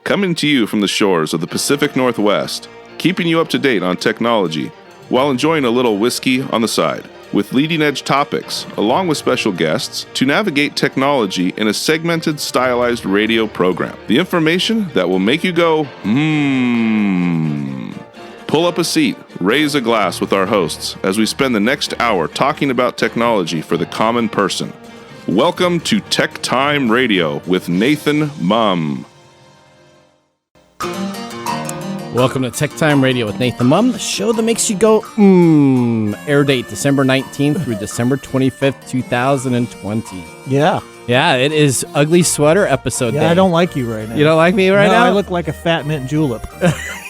coming to you from the shores of the Pacific Northwest, keeping you up to date on technology while enjoying a little whiskey on the side, with leading-edge topics, along with special guests, to navigate technology in a segmented, stylized radio program. The information that will make you go, Pull up a seat, raise a glass with our hosts as we spend the next hour talking about technology for the common person. Welcome to TechTime Radio with Nathan Mumm. Welcome to TechTime Radio with Nathan Mumm, the show that makes you go, Air date December 19th through December 25th, 2020. Yeah. Yeah, it is Ugly Sweater episode day. I don't like you right now. You don't like me right now? I look like a fat mint julep.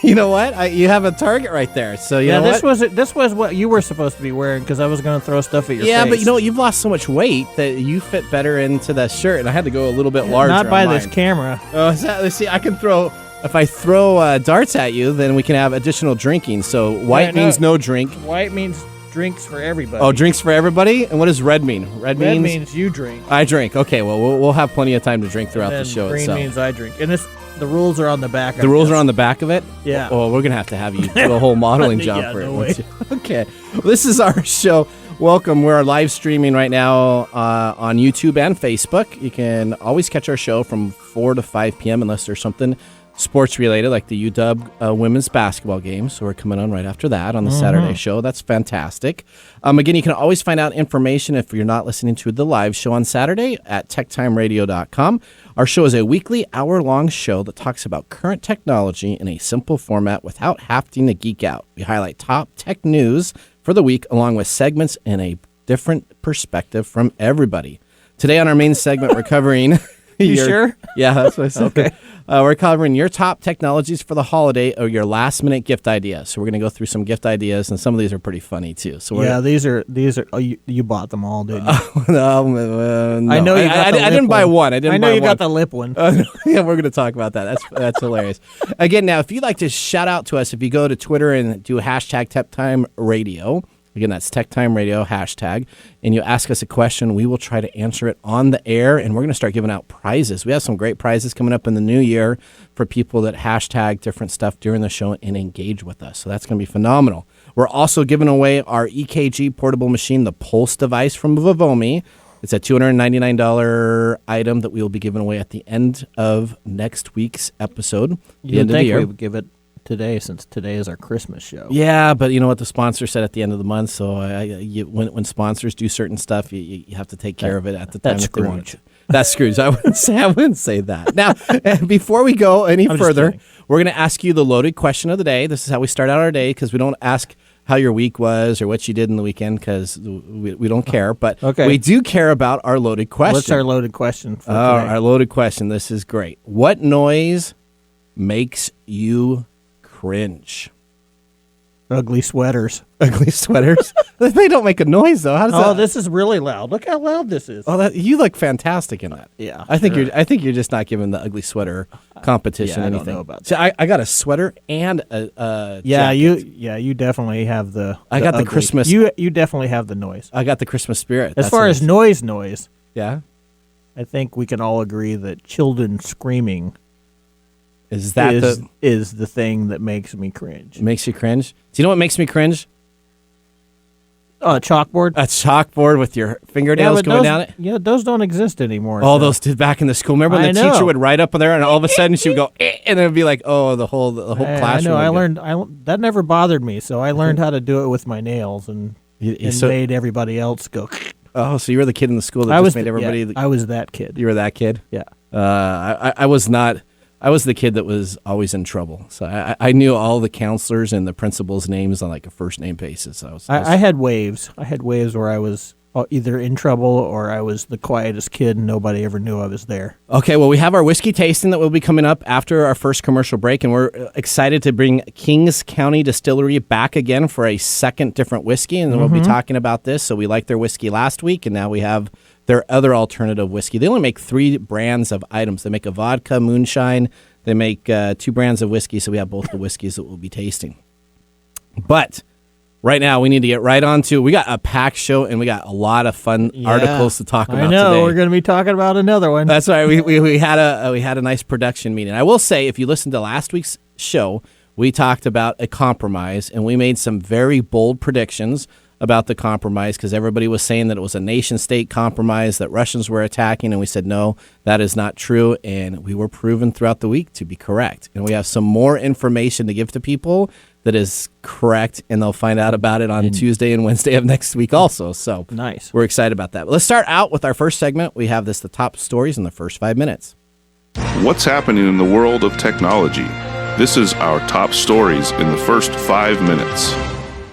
You know what? You have a target right there. So you know this was what you were supposed to be wearing because I was going to throw stuff at your face. Yeah, but you know what? You've lost so much weight that you fit better into that shirt, and I had to go a little bit larger. Not by on this mine. camera. Oh, let's see. I can throw. If I throw darts at you, then we can have additional drinking. So white means no drink. White means drinks for everybody. Oh, drinks for everybody? And what does red mean? Red means you drink. I drink. Okay, well, we'll have plenty of time to drink throughout the show green itself. Green means I drink. And the rules are on the back. The rules are on the back of it? Yeah. Oh, we're going to have you do a whole modeling job for it. No way. Okay. Well, this is our show. Welcome. We're live streaming right now on YouTube and Facebook. You can always catch our show from 4 to 5 p.m. unless there's something sports related, like the UW women's basketball game. So we're coming on right after that on the Saturday show. That's fantastic. Again, you can always find out information if you're not listening to the live show on Saturday at techtimeradio.com. Our show is a weekly hour-long show that talks about current technology in a simple format without having to geek out. We highlight top tech news for the week along with segments in a different perspective from everybody. Today on our main segment, we're covering... You sure? Yeah, that's what I said. Okay. We're covering your top technologies for the holiday or your last-minute gift ideas. So we're going to go through some gift ideas, and some of these are pretty funny too. So these are. Oh, you bought them all, didn't you? No. I know you got the lip I didn't buy one. I know you got the lip one. Yeah, we're going to talk about that. That's hilarious. Again, now if you'd like to shout out to us, if you go to Twitter and do hashtag TechTime Radio. Again, that's TechTime Radio hashtag, and you ask us a question, we will try to answer it on the air, and we're going to start giving out prizes. We have some great prizes coming up in the new year for people that hashtag different stuff during the show and engage with us, so that's going to be phenomenal. We're also giving away our EKG portable machine, the Pulse device from Vivomi. It's a $299 item that we will be giving away at the end of next week's episode. You'd think we would give it today, since today is our Christmas show. Yeah, but you know what the sponsor said at the end of the month, so when sponsors do certain stuff, you have to take care of it at the time that they want it. That's Scrooge. I wouldn't say that. Now, before we go any further, we're going to ask you the loaded question of the day. This is how we start out our day, because we don't ask how your week was or what you did in the weekend, because we don't care, but we do care about our loaded question. What's our loaded question for today? Our loaded question. This is great. What noise makes you cringe? Ugly sweaters. Ugly sweaters? They don't make a noise, though. How does that? This is really loud. Look how loud this is. Oh, you look fantastic in that. Yeah, I think you're just not giving the ugly sweater competition anything. I don't know about that. So I got a sweater and a jacket. You definitely have the. I got the ugly. Christmas. You definitely have the noise. I got the Christmas spirit. As far as noise, yeah, I think we can all agree that children screaming is the thing that makes me cringe. Makes you cringe? Do you know what makes me cringe? A chalkboard. A chalkboard with your fingernails going down it. Yeah, those don't exist anymore. Oh, those did back in the school. Remember when the teacher would write up there, and all of a sudden she would go, and it would be like, oh, the whole classroom. I know. That never bothered me, so I learned how to do it with my nails, and made everybody else go. Oh, so you were the kid in the school that just made everybody. Yeah, I was that kid. You were that kid? Yeah. I was not. I was the kid that was always in trouble. So I knew all the counselors and the principals' names on like a first name basis. I had waves. I had waves where I was either in trouble or I was the quietest kid and nobody ever knew I was there. Okay, well, we have our whiskey tasting that will be coming up after our first commercial break, and we're excited to bring Kings County Distillery back again for a second different whiskey, and we'll be talking about this. So we liked their whiskey last week, and now we have their other alternative whiskey. They only make 3 brands of items. They make a vodka, moonshine. They make 2 brands of whiskey, so we have both the whiskeys that we'll be tasting. But right now we need to get right on to. We got a packed show and we got a lot of fun articles to talk about. I know today. we're going to be talking about another one. That's right. We had a nice production meeting. I will say, if you listened to last week's show, we talked about a compromise and we made some very bold predictions about the compromise because everybody was saying that it was a nation-state compromise that Russians were attacking, and we said no, that is not true, and we were proven throughout the week to be correct. And we have some more information to give to people that is correct, and they'll find out about it on Tuesday and Wednesday of next week also. So nice. We're excited about that. But let's start out with our first segment. We have the top stories in the first 5 minutes. What's happening in the world of technology? This is our top stories in the first 5 minutes.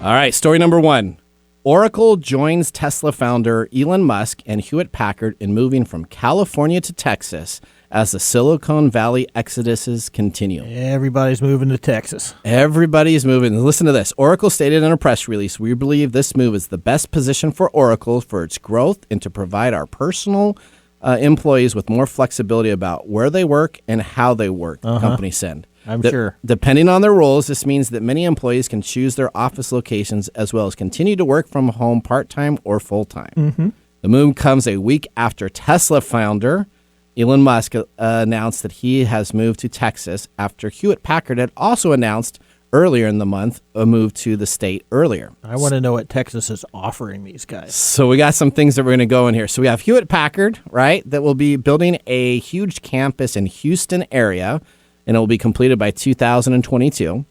All right, story number 1. Oracle joins Tesla founder Elon Musk and Hewlett-Packard in moving from California to Texas as the Silicon Valley exoduses continue. Everybody's moving to Texas. Everybody's moving. Listen to this. Oracle stated in a press release, "We believe this move is the best position for Oracle for its growth and to provide our personal employees with more flexibility about where they work and how they work," the company said. I'm sure. Depending on their roles, this means that many employees can choose their office locations as well as continue to work from home part-time or full-time. Mm-hmm. The move comes a week after Tesla founder Elon Musk announced that he has moved to Texas after Hewlett-Packard had also announced earlier in the month a move to the state earlier. I want to know what Texas is offering these guys. So we got some things that we're going to go in here. So we have Hewlett-Packard, right, that will be building a huge campus in Houston area, and it will be completed by 2022.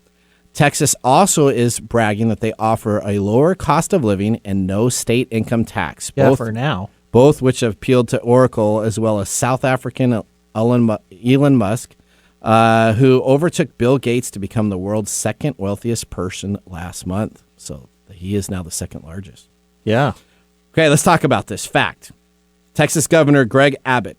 Texas also is bragging that they offer a lower cost of living and no state income tax. Yeah, for now. Both which have appealed to Oracle as well as South African Elon Musk, who overtook Bill Gates to become the world's second wealthiest person last month. So he is now the second largest. Yeah. Okay, let's talk about this. Fact. Texas Governor Greg Abbott,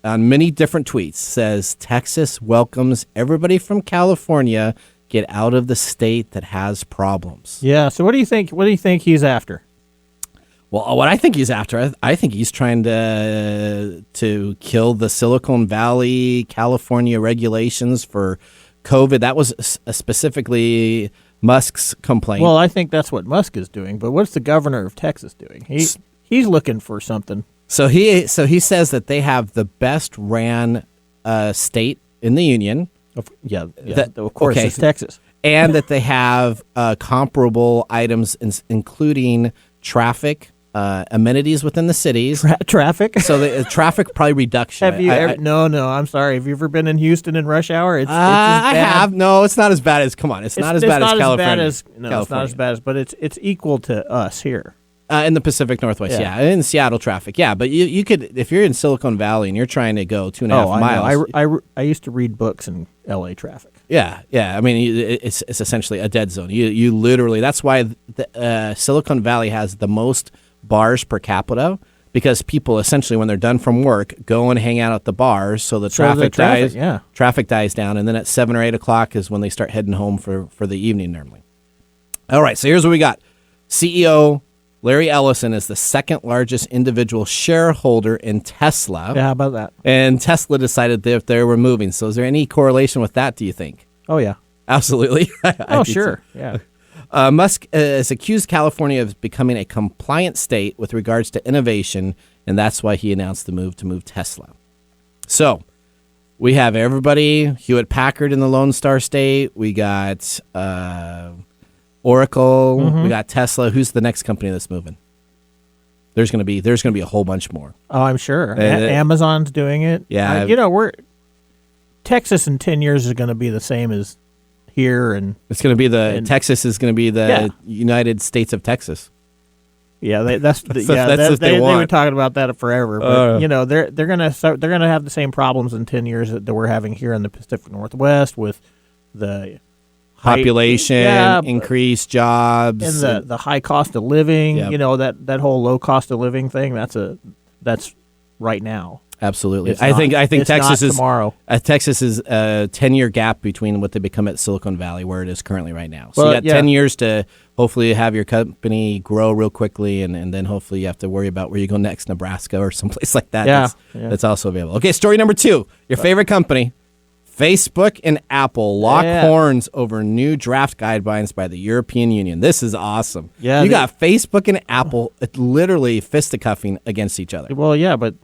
on many different tweets, says Texas welcomes everybody from California. Get out of the state that has problems. Yeah. So what do you think? What do you think he's after? Well, what I think he's after, I think he's trying to kill the Silicon Valley, California regulations for COVID. That was specifically Musk's complaint. Well, I think that's what Musk is doing. But what's the governor of Texas doing? He's looking for something. So he says that they have the best ran state in the union. Yeah, of course, okay. It's Texas. And that they have comparable items, including traffic, amenities within the cities. Traffic? So the traffic probably reduction. Have you ever? No, I'm sorry. Have you ever been in Houston in rush hour? It's I have. No, it's not as bad as. Come on, it's not as bad as California. It's not as bad as, but it's equal to us here. In the Pacific Northwest, yeah. In Seattle traffic, yeah. But you could, if you're in Silicon Valley and you're trying to go 2.5 miles. I used to read books in L.A. traffic. Yeah. I mean, it's essentially a dead zone. You literally, that's why Silicon Valley has the most bars per capita, because people essentially, when they're done from work, go and hang out at the bars, so the traffic dies. Yeah. Traffic dies down, and then at 7 or 8 o'clock is when they start heading home for the evening normally. All right, so here's what we got. CEO Larry Ellison is the second largest individual shareholder in Tesla. Yeah, how about that? And Tesla decided that they were moving. So is there any correlation with that, do you think? Oh, yeah. Absolutely. Oh, sure. So. Yeah. Musk has accused California of becoming a compliant state with regards to innovation, and that's why he announced the move to move Tesla. So we have everybody, Hewlett-Packard in the Lone Star State. We got Oracle. Mm-hmm. We got Tesla. Who's the next company that's moving? There's going to be a whole bunch more. Oh, I'm sure. Amazon's doing it. Yeah. Texas in 10 years is going to be the same as here, and it's going to be Texas is going to be the United States of Texas. Yeah, they were talking about that forever. But they're gonna have the same problems in 10 years that we're having here in the Pacific Northwest with the population, increased jobs, and the high cost of living. Yep. That whole low cost of living thing. That's right now. Absolutely. I think Texas is tomorrow. Texas is a 10-year gap between what they become at Silicon Valley, where it is currently right now. So you got 10 years to hopefully have your company grow real quickly, and then hopefully you have to worry about where you go next, Nebraska or someplace like that. That's also available. Okay, story number 2. Your favorite company, Facebook and Apple lock horns over new draft guidelines by the European Union. This is awesome. Yeah, you got Facebook and Apple literally fisticuffing against each other. Well, yeah, but,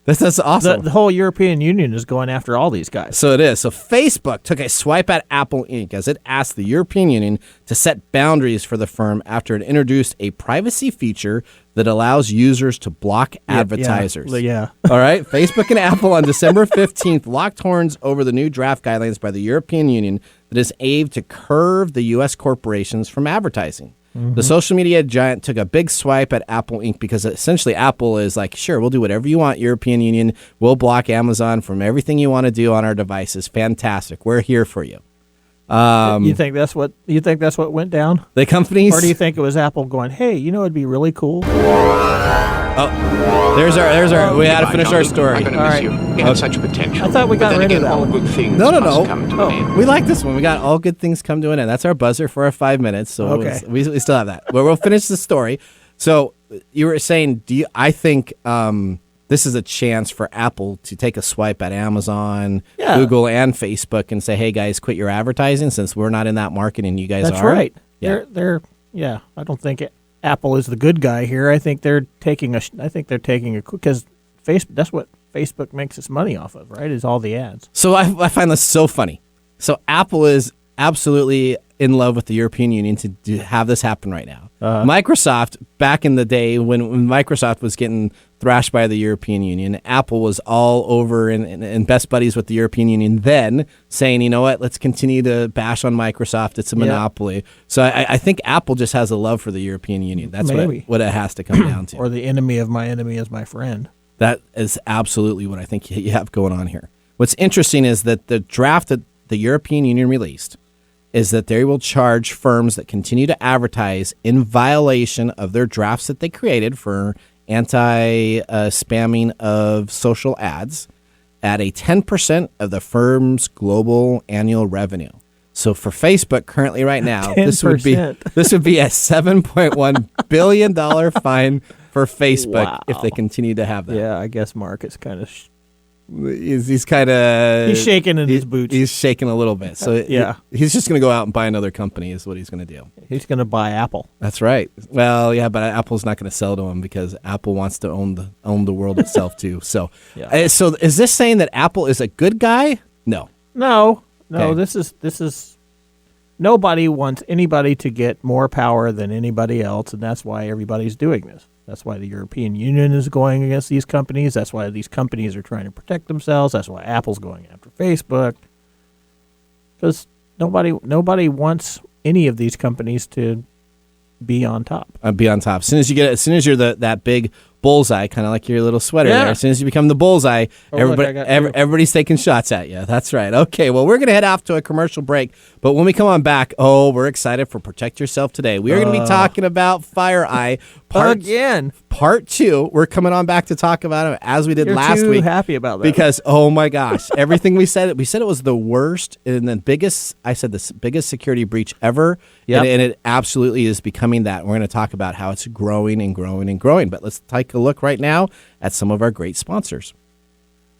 That's awesome. The whole European Union is going after all these guys. So it is. So Facebook took a swipe at Apple Inc. as it asked the European Union to set boundaries for the firm after it introduced a privacy feature that allows users to block advertisers. Yeah. All right. Facebook and Apple on December 15th locked horns over the new draft guidelines by the European Union that is aimed to curb the U.S. corporations from advertising. The social media giant took a big swipe at Apple Inc. because essentially Apple is like, sure, we'll do whatever you want, European Union. We'll block Amazon from everything you want to do on our devices. Fantastic. We're here for you. You think that's what went down? The companies, or do you think it was Apple going, hey, it'd be really cool? Oh, there's our. We had to finish our story. All right. You had such potential. I thought we got rid of that one. No. We like this one. We got all good things come to an end. That's our buzzer for our 5 minutes. So okay. we still have that. But we'll finish the story. So you were saying, I think this is a chance for Apple to take a swipe at Amazon, Google, and Facebook and say, hey, guys, quit your advertising since we're not in that market and you guys are. That's right. Yeah. I don't think Apple is the good guy here. I think they're taking because that's what Facebook makes its money off of, right? Is all the ads. So I find this so funny. So Apple is absolutely in love with the European Union to have this happen right now. Microsoft, back in the day when Microsoft was getting thrashed by the European Union, Apple was all over and best buddies with the European Union then, saying, you know what, let's continue to bash on Microsoft. It's a monopoly. So I think Apple just has a love for the European Union. That's what it has to come down to. Or the enemy of my enemy is my friend. That is absolutely what I think you have going on here. What's interesting is that the draft that the European Union released is that they will charge firms that continue to advertise in violation of their drafts that they created for anti-spamming of social ads at a 10% of the firm's global annual revenue. So for Facebook currently right now, this would be a $7.1 billion fine for Facebook if they continue to have that. Yeah, I guess Mark is kind of... He's kind of... He's shaking in his boots. He's shaking a little bit. So he's just going to go out and buy another company is what he's going to do. He's going to buy Apple. That's right. Well, yeah, but Apple's not going to sell to him because Apple wants to own the world itself too. So, so is this saying that Apple is a good guy? No. Okay. This is nobody wants anybody to get more power than anybody else, and that's why everybody's doing this. That's why the European Union is going against these companies. That's why these companies are trying to protect themselves. That's why Apple's going after Facebook. Because nobody wants any of these companies to be on top. Be on top. As soon as you're that big bullseye, kind of like your little sweater there. As soon as you become the bullseye, everybody's taking shots at you. That's right. Okay, well, we're going to head off to a commercial break, but when we come on back, we're excited for Protect Yourself Today. We are going to be talking about FireEye Part 2. We're coming on back to talk about it as we did last week. You're too happy about that. Because, oh my gosh, everything we said it was the worst and the biggest security breach ever, and it absolutely is becoming that. We're going to talk about how it's growing and growing and growing, but let's take a look right now at some of our great sponsors.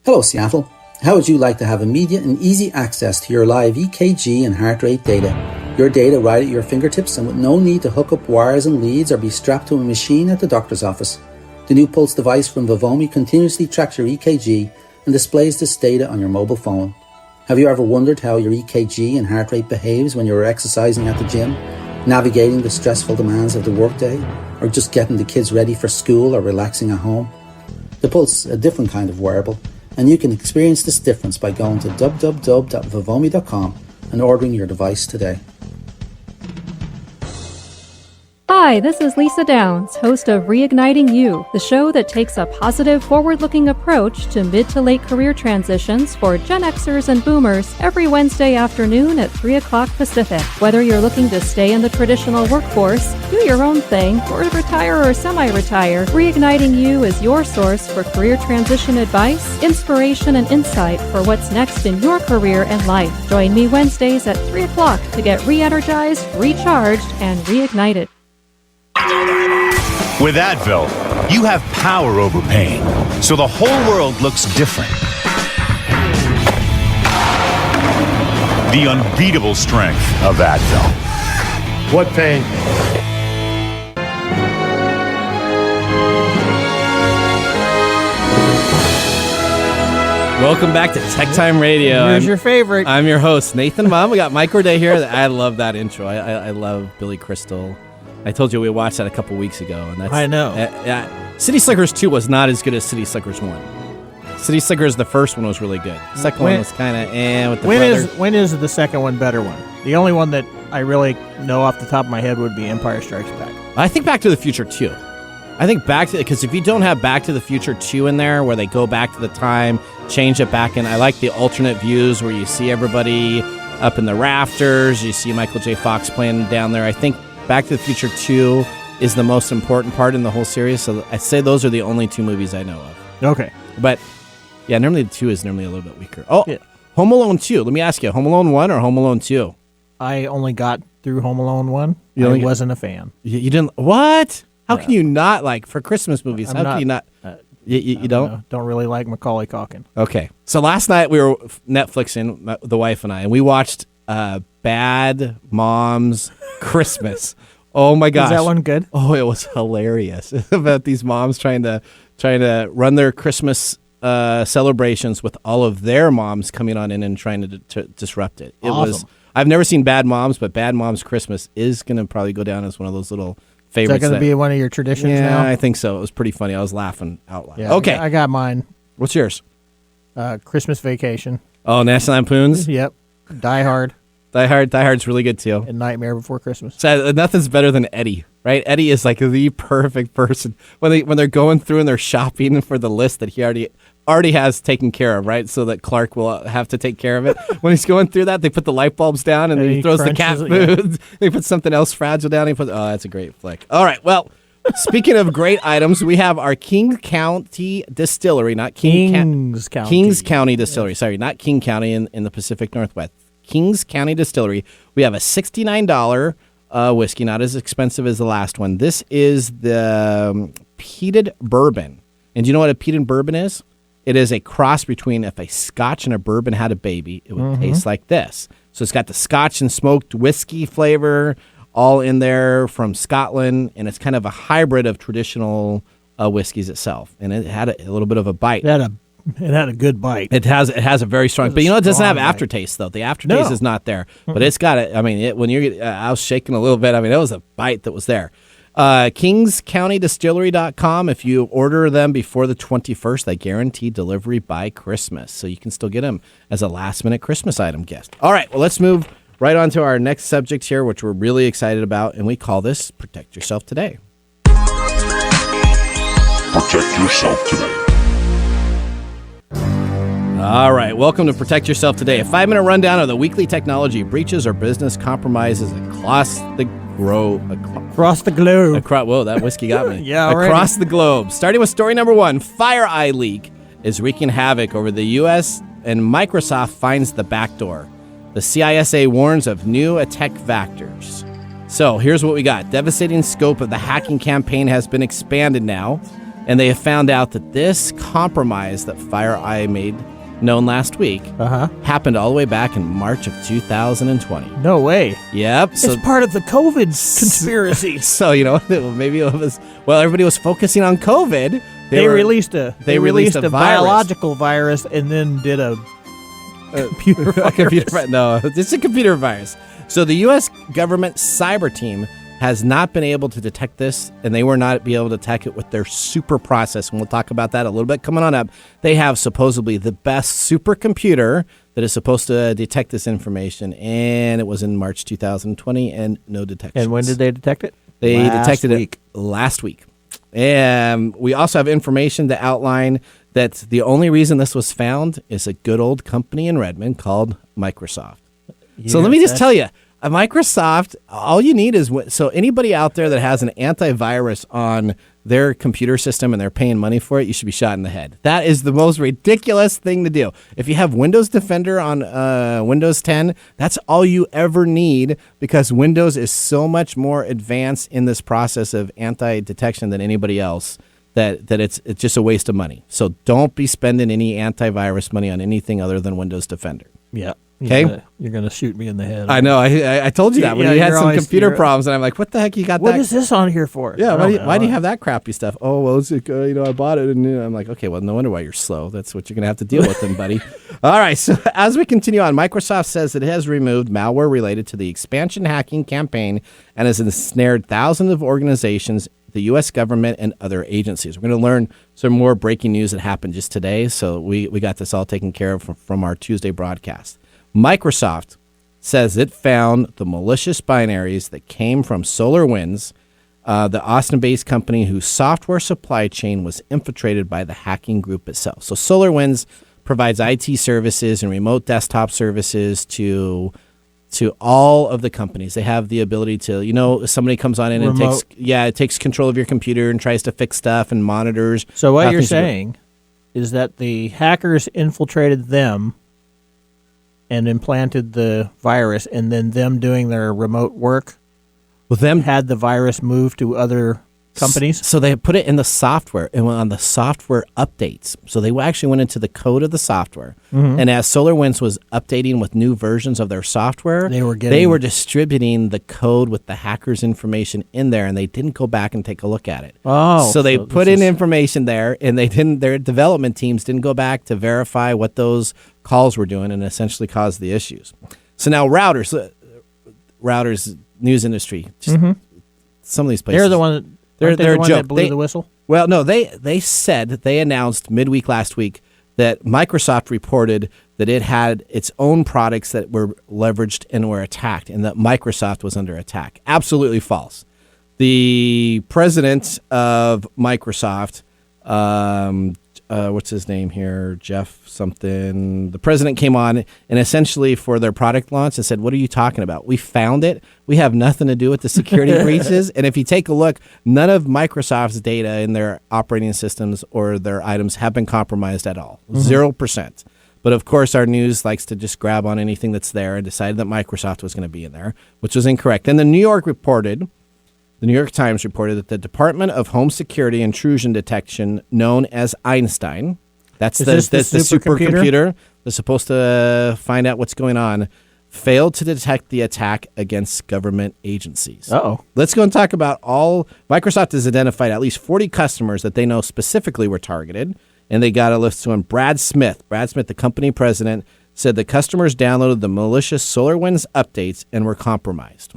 Hello, Seattle. How would you like to have immediate and easy access to your live EKG and heart rate data? Your data right at your fingertips and with no need to hook up wires and leads or be strapped to a machine at the doctor's office. The new Pulse device from Vivomi continuously tracks your EKG and displays this data on your mobile phone. Have you ever wondered how your EKG and heart rate behaves when you're exercising at the gym, navigating the stressful demands of the workday, or just getting the kids ready for school or relaxing at home? The Pulse is a different kind of wearable, and you can experience this difference by going to www.vivomi.com and ordering your device today. Hi, this is Lisa Downs, host of Reigniting You, the show that takes a positive, forward-looking approach to mid to late career transitions for Gen Xers and Boomers every Wednesday afternoon at 3 o'clock Pacific. Whether you're looking to stay in the traditional workforce, do your own thing, or retire or semi-retire, Reigniting You is your source for career transition advice, inspiration, and insight for what's next in your career and life. Join me Wednesdays at 3 o'clock to get re-energized, recharged, and reignited. With Advil, you have power over pain, so the whole world looks different. the unbeatable strength of Advil. What pain? Welcome back to TechTime Radio. Here's your favorite. I'm your host, Nathan Mumm. We got Mike Roday here. I love that intro. I love Billy Crystal. I told you we watched that a couple weeks ago. And that's, I know. City Slickers 2 was not as good as City Slickers 1. City Slickers, the first one was really good. The second one was kind of with the brother. When is the second one better one? The only one that I really know off the top of my head would be Empire Strikes Back. I think Back to the Future 2. I think because if you don't have Back to the Future 2 in there, where they go back to the time, change it back in, I like the alternate views where you see everybody up in the rafters, you see Michael J. Fox playing down there. I think Back to the Future 2 is the most important part in the whole series, so I say those are the only two movies I know of. Okay. But, yeah, normally the 2 is normally a little bit weaker. Oh, yeah. Home Alone 2. Let me ask you, Home Alone 1 or Home Alone 2? I only got through Home Alone 1. I wasn't a fan. You didn't? What? How can you not, like, for Christmas movies, can you not? You don't? Don't really like Macaulay Culkin. Okay. So last night we were Netflixing, the wife and I, and we watched Bad Moms Christmas. Oh, my gosh. Was that one good? Oh, it was hilarious. About these moms trying to run their Christmas celebrations with all of their moms coming on in and trying to disrupt it. It awesome. was. I've never seen Bad Moms, but Bad Moms Christmas is going to probably go down as one of those little favorites. Is that going to be one of your traditions now? Yeah, I think so. It was pretty funny. I was laughing out loud. Yeah, okay. I got mine. What's yours? Christmas Vacation. Oh, National Lampoons? Yep. Die Hard. Die Hard's really good, too. And Nightmare Before Christmas. So, nothing's better than Eddie, right? Eddie is like the perfect person. When they're going through and they're shopping for the list that he already has taken care of, right? So that Clark will have to take care of it. When he's going through that, they put the light bulbs down and he throws the cat food. Yeah. They put something else fragile down. That's a great flick. All right, well, speaking of great items, we have our King County Distillery, not Kings County Distillery. Yes. Sorry, not King County in the Pacific Northwest. Kings County Distillery. We have a $69 whiskey, not as expensive as the last one. This is the peated bourbon. And do you know what a peated bourbon is? It is a cross between if a Scotch and a bourbon had a baby, it would taste like this. So it's got the Scotch and smoked whiskey flavor all in there from Scotland, and it's kind of a hybrid of traditional whiskeys itself. And it had a little bit of a bite. It had a good bite. It has a very strong, but it doesn't have aftertaste though. The aftertaste is not there, but it's got it. I mean, when I was shaking a little bit. I mean, it was a bite that was there. KingsCountyDistillery.com. If you order them before the 21st, they guarantee delivery by Christmas, so you can still get them as a last-minute Christmas item gift. All right, well, let's move right on to our next subject here, which we're really excited about, and we call this Protect Yourself Today. Protect Yourself Today. All right, welcome to Protect Yourself Today, a 5-minute rundown of the weekly technology breaches or business compromises across the globe. Across the globe. Whoa, that whiskey got me. Yeah, across the globe. Starting with story number 1, FireEye Leak is wreaking havoc over the U.S. and Microsoft finds the backdoor. The CISA warns of new attack vectors. So here's what we got. Devastating scope of the hacking campaign has been expanded now, and they have found out that this compromise that FireEye made known last week happened all the way back in March of 2020. No way. Yep. It's part of the COVID conspiracy. So, maybe it was, everybody was focusing on COVID. They released a biological virus and then did a computer virus. No, it's a computer virus. So the U.S. government cyber team has not been able to detect this, and they were not able to detect it with their super process. And we'll talk about that a little bit coming on up. They have supposedly the best supercomputer that is supposed to detect this information, and it was in March 2020, and no detection. And when did they detect it? They detected it last week. And we also have information to outline that the only reason this was found is a good old company in Redmond called Microsoft. So let me just tell you, Microsoft, all you need is, so anybody out there that has an antivirus on their computer system and they're paying money for it, you should be shot in the head. That is the most ridiculous thing to do. If you have Windows Defender on Windows 10, that's all you ever need, because Windows is so much more advanced in this process of anti-detection than anybody else that it's just a waste of money. So don't be spending any antivirus money on anything other than Windows Defender. Yeah. Okay, you're gonna shoot me in the head. I know. I told you that when you had some computer problems, and I'm like, "What the heck you got? What is this on here for?" Yeah, why do you have that crappy stuff? Oh, well, it's like, I bought it, and I'm like, okay, well, no wonder why you're slow. That's what you're gonna have to deal with, then, buddy. All right. So as we continue on, Microsoft says it has removed malware related to the expansion hacking campaign and has ensnared thousands of organizations, the U.S. government, and other agencies. We're going to learn some more breaking news that happened just today. So we got this all taken care of from our Tuesday broadcast. Microsoft says it found the malicious binaries that came from SolarWinds, the Austin-based company whose software supply chain was infiltrated by the hacking group itself. So SolarWinds provides IT services and remote desktop services to all of the companies. They have the ability to, if somebody comes on in and takes control of your computer and tries to fix stuff and monitors. So what you're saying is that the hackers infiltrated them and implanted the virus, and then them doing their remote work had the virus move to other companies? So they put it in the software and went on the software updates. So they actually went into the code of the software. Mm-hmm. And as SolarWinds was updating with new versions of their software, they were distributing the code with the hacker's information in there, and they didn't go back and take a look at it. Oh, so they put in information there, and their development teams didn't go back to verify what those calls were doing, and essentially caused the issues. So now routers, news industry, some of these places. They're the one. They're a joke. That blew the whistle? Well, no, they announced midweek last week that Microsoft reported that it had its own products that were leveraged and were attacked, and that Microsoft was under attack. Absolutely false. The president of Microsoft, what's his name here? Jeff something. The president came on and essentially for their product launch and said, "What are you talking about? We found it. We have nothing to do with the security breaches." And if you take a look, none of Microsoft's data in their operating systems or their items have been compromised at all. 0%. But of course, our news likes to just grab on anything that's there and decided that Microsoft was going to be in there, which was incorrect. And the New York Times reported that the Department of Home Security Intrusion Detection, known as Einstein, that's the supercomputer that's supposed to find out what's going on, failed to detect the attack against government agencies. Uh-oh. Let's go and talk about Microsoft has identified at least 40 customers that they know specifically were targeted, and they got a list to him. Brad Smith, the company president, said the customers downloaded the malicious SolarWinds updates and were compromised.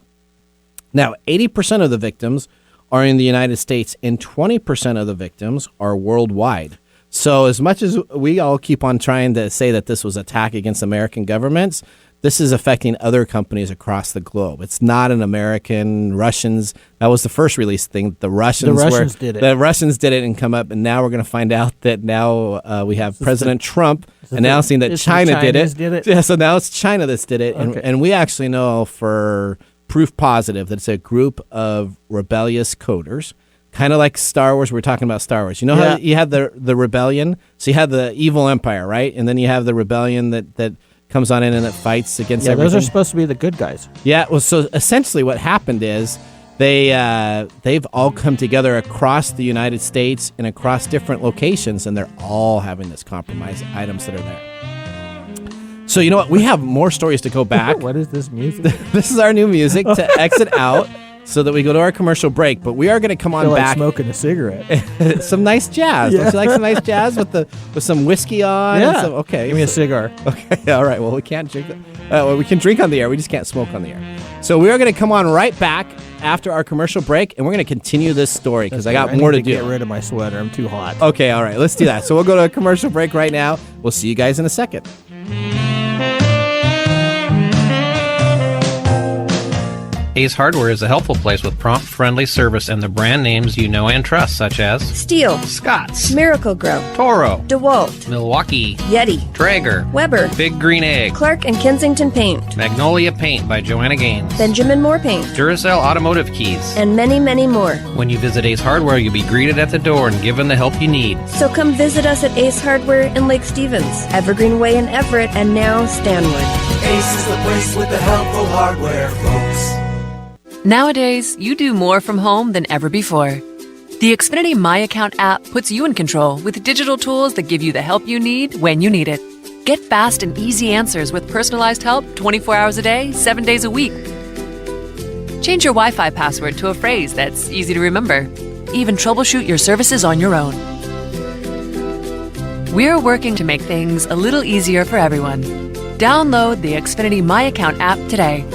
Now, 80% of the victims are in the United States, and 20% of the victims are worldwide. So as much as we all keep on trying to say that this was an attack against American governments, this is affecting other companies across the globe. It's not an American, Russians. That was the first release thing. The Russians did it. The Russians did it and come up, and now we're going to find out that now we have President Trump announcing that China did it. Yeah, so now it's China that's did it, Okay. and we actually know for proof positive that it's a group of rebellious coders, kind of like Star Wars. We're talking about Star Wars. You know how you had the rebellion? So you have the evil empire, right? And then you have the rebellion that comes on in and that fights against everything. Those are supposed to be the good guys. Yeah, well, so essentially what happened is they've all come together across the United States and across different locations, and they're all having this compromised items that are there. So you know what? We have more stories to go back. What is this music? This is our new music to exit out so that we go to our commercial break. But we are going to come on back. Like smoking a cigarette. Some nice jazz. Yeah. Don't you like some nice jazz with some whiskey on? Yeah. And okay. Give me a cigar. Okay. All right. Well, we can't drink. We can drink on the air. We just can't smoke on the air. So we are going to come on right back after our commercial break, and we're going to continue this story because I got more to do. Get rid of my sweater. I'm too hot. Okay. All right. Let's do that. So we'll go to a commercial break right now. We'll see you guys in a second. Ace Hardware is a helpful place with prompt, friendly service and the brand names you know and trust, such as Steel, Scotts, Miracle-Gro, Toro, DeWalt, Milwaukee, Yeti, Traeger, Weber, Big Green Egg, Clark and Kensington Paint, Magnolia Paint by Joanna Gaines, Benjamin Moore Paint, Duracell Automotive Keys, and many, many more. When you visit Ace Hardware, you'll be greeted at the door and given the help you need. So come visit us at Ace Hardware in Lake Stevens, Evergreen Way in Everett, and now Stanwood. Ace is the place with the helpful hardware, folks. Nowadays, you do more from home than ever before. The Xfinity My Account app puts you in control with digital tools that give you the help you need when you need it. Get fast and easy answers with personalized help 24 hours a day, 7 days a week. Change your Wi-Fi password to a phrase that's easy to remember. Even troubleshoot your services on your own. We're working to make things a little easier for everyone. Download the Xfinity My Account app today.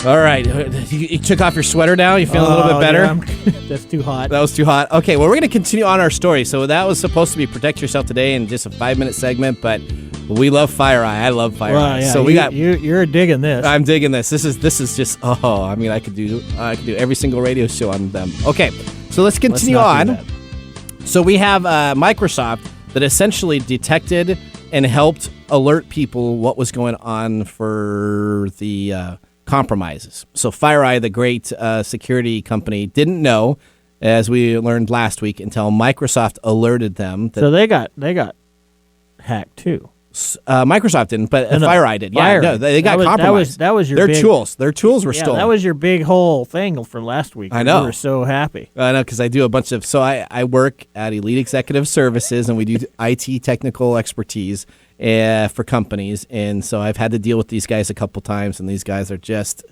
All right. You took off your sweater now? You feeling a little bit better? Yeah, that's too hot. That was too hot. Okay, well, we're going to continue on our story. So that was supposed to be Protect Yourself Today in just a 5-minute segment, but we love FireEye. I love FireEye. Well, yeah, so you're digging this. I'm digging this. This is just I could do every single radio show on them. Okay, so let's continue on. So we have Microsoft that essentially detected and helped alert people what was going on for the compromises. So FireEye, the great security company, didn't know, as we learned last week, until Microsoft alerted them. So they got hacked too. Microsoft didn't, but FireEye did. Yeah, no, they got compromised. That was your their tools. Their tools were stolen. That was your big whole thing for last week. I know. We were so happy. I know, because I do a bunch of. So I work at Elite Executive Services, and we do IT technical expertise for companies, and so I've had to deal with these guys a couple times, and these guys are just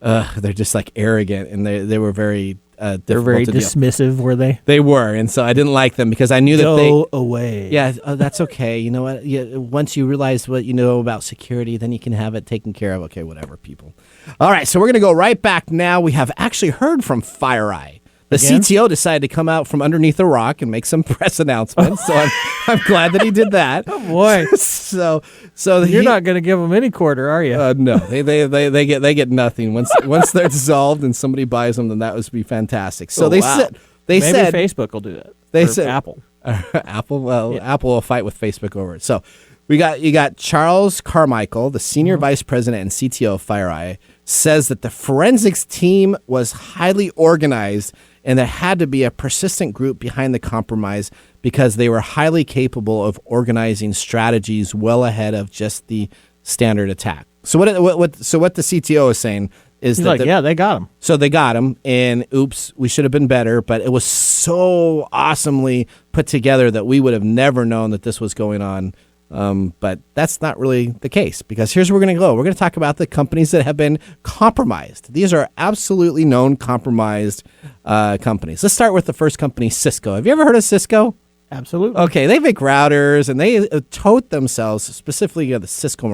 they're just like arrogant, and they were very they're very dismissive, were they? They were, and so I didn't like them because I knew that Go away. Yeah, that's okay. You know what? Once you realize what you know about security, then you can have it taken care of. Okay, whatever, people. All right, so we're gonna go right back now. We have actually heard from FireEye. The CTO decided to come out from underneath a rock and make some press announcements. So I'm glad that he did that. Oh boy! so you're not going to give them any quarter, are you? No, they get nothing once they're dissolved and somebody buys them. Then that would be fantastic. So they said maybe Facebook will do that. They said Apple. Apple. Well, yeah. Apple will fight with Facebook over it. So you got Charles Carmichael, the senior vice president and CTO of FireEye, says that the forensics team was highly organized and there had to be a persistent group behind the compromise because they were highly capable of organizing strategies well ahead of just the standard attack. So what the CTO is saying is that they got him. So they got him, and oops, we should have been better, but it was so awesomely put together that we would have never known that this was going on. But that's not really the case, because here's where we're going to go. We're going to talk about the companies that have been compromised. These are absolutely known compromised companies. Let's start with the first company, Cisco. Have you ever heard of Cisco? Absolutely. Okay, they make routers, and they tote themselves, specifically the Cisco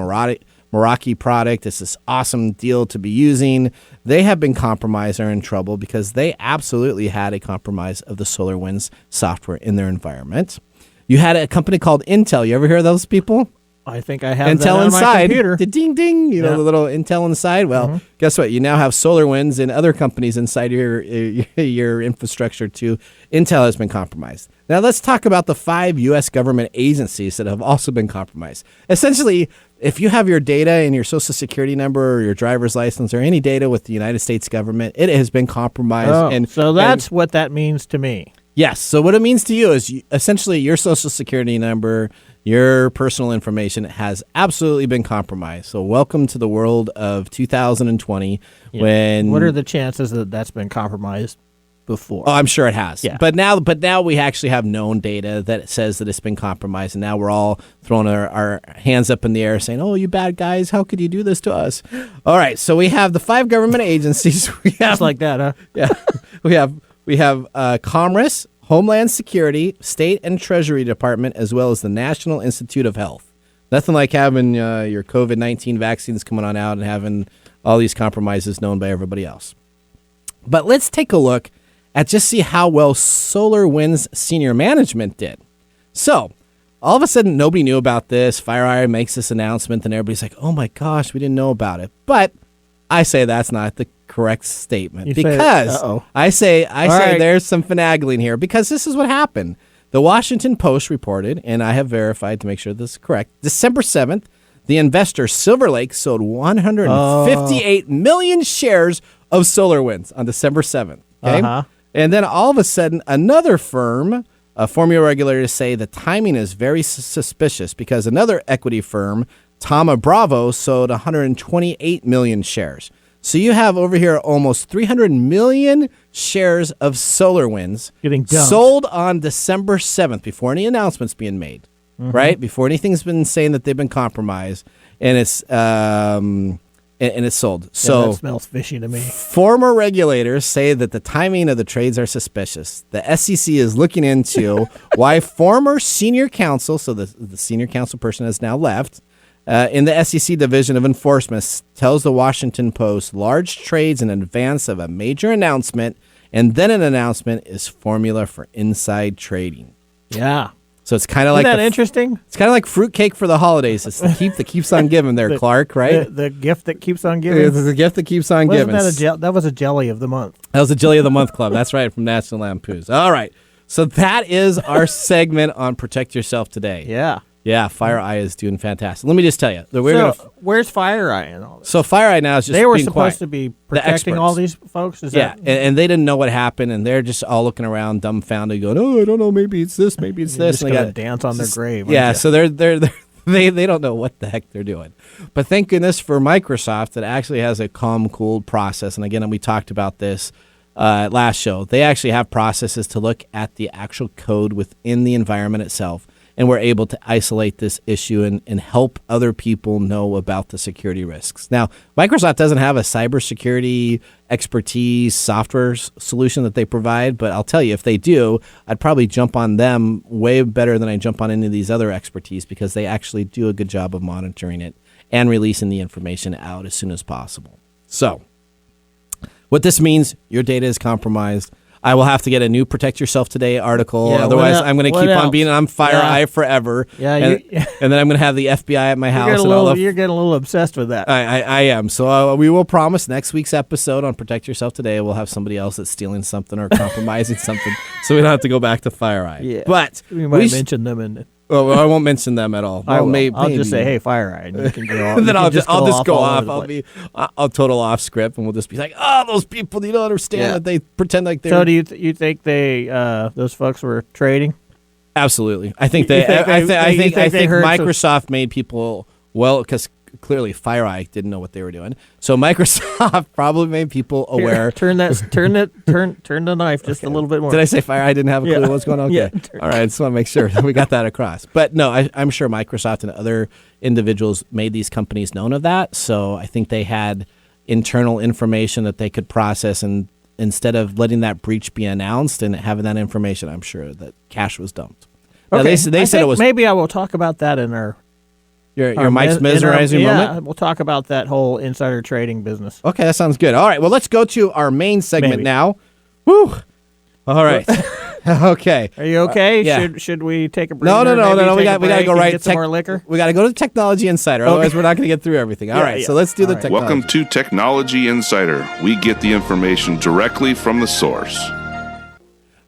Meraki product. It's this awesome deal to be using. They have been compromised or in trouble because they absolutely had a compromise of the SolarWinds software in their environment. You had a company called Intel. You ever hear of those people? I think I have Intel that on inside. my computer. The ding ding, the little Intel inside. Well, guess what? You now have SolarWinds and other companies inside your infrastructure too. Intel has been compromised. Now let's talk about the 5 U.S. government agencies that have also been compromised. Essentially, if you have your data and your social security number or your driver's license or any data with the United States government, it has been compromised. So that's what that means to me. Yes. So what it means to you is essentially your social security number, your personal information has absolutely been compromised. So welcome to the world of 2020. Yeah. What are the chances that that's been compromised before? Oh, I'm sure it has. Yeah. But now we actually have known data that says that it's been compromised, and now we're all throwing our hands up in the air saying, "Oh, you bad guys, how could you do this to us?" All right. So we have the 5 government agencies. We have just like that, huh? Yeah. We have Commerce, Homeland Security, State and Treasury Department, as well as the National Institute of Health. Nothing like having your COVID-19 vaccines coming on out and having all these compromises known by everybody else. But let's take a look at just see how well SolarWinds senior management did. So all of a sudden, nobody knew about this. FireEye makes this announcement, and everybody's like, "Oh my gosh, we didn't know about it." But I say that's not the correct statement, because I say there's some finagling here, because this is what happened. The Washington Post reported, and I have verified to make sure this is correct, December 7th, the investor Silver Lake sold 158 million shares of SolarWinds on December 7th. Okay? And then all of a sudden, another firm, a formula regulator, say the timing is very suspicious, because another equity firm, Thoma Bravo, sold 128 million shares. So you have over here almost 300 million shares of SolarWinds getting dumped. Sold on December 7th before any announcements being made, right? Before anything's been saying that they've been compromised, and it's sold. So that smells fishy to me. Former regulators say that the timing of the trades are suspicious. The SEC is looking into why former senior counsel, so the senior counsel person has now left, in the SEC Division of Enforcement, tells the Washington Post large trades in advance of a major announcement, and then an announcement is formula for inside trading. Yeah. So it's kind of like that interesting. It's kind of like fruitcake for the holidays. It's the gift that keeps on giving there, Clark, right? The gift that keeps on giving. It's the gift that keeps on giving. That was a jelly of the month. That was a jelly of the month club. That's right, from National Lampoons. All right. So that is our segment on Protect Yourself today. Yeah. Yeah, FireEye is doing fantastic. Let me just tell you. Where's FireEye and all this? So FireEye now is just they were being supposed quiet. to be protecting all these folks? And they didn't know what happened, and they're just all looking around dumbfounded going, oh, I don't know, maybe it's this, maybe it's this. Just and they got to dance on their grave. Yeah, so they don't know what the heck they're doing. But thank goodness for Microsoft that actually has a calm, cool process. And again, we talked about this last show. They actually have processes to look at the actual code within the environment itself. And we're able to isolate this issue and help other people know about the security risks. Now, Microsoft doesn't have a cybersecurity expertise software solution that they provide, but I'll tell you, if they do, I'd probably jump on them way better than I jump on any of these other expertise because they actually do a good job of monitoring it and releasing the information out as soon as possible. So, what this means, your data is compromised. I will have to get a new Protect Yourself Today article. Yeah, otherwise, I'm going to keep on being on FireEye forever. Yeah, and then I'm going to have the FBI at my house. You're getting a little obsessed with that. I am. So we will promise next week's episode on Protect Yourself Today, we'll have somebody else that's stealing something or compromising something, so we don't have to go back to FireEye. Yeah, but we might mention them in. Well, I won't mention them at all. I'll just say, "Hey, FireEye," and you can go off. Then I'll just go off. I'll total off script, and we'll just be like, "Oh, those people, you don't understand that they pretend like they're." So, do you think they those folks were trading? Absolutely, I think they. I think Microsoft made people because clearly FireEye didn't know what they were doing. So Microsoft probably made people aware. Turn the knife just a little bit more. Did I say FireEye didn't have a clue what was going on? Okay. All right, I just want to make sure that we got that across. But no, I'm sure Microsoft and other individuals made these companies known of that. So I think they had internal information that they could process, and instead of letting that breach be announced and having that information, I'm sure that cash was dumped. Okay. Now, they said it was. Maybe I will talk about that in our. Your Mike's mesmerizing moment? Yeah, we'll talk about that whole insider trading business. Okay, that sounds good. All right, well, let's go to our main segment now. Woo! All right. Okay. Are you okay? Yeah. Should we take a break? No. We got to go right. Get some more liquor. We got to go to the Technology Insider. Otherwise, we're not going to get through everything. All right. So let's do the technology. Welcome to Technology Insider. We get the information directly from the source.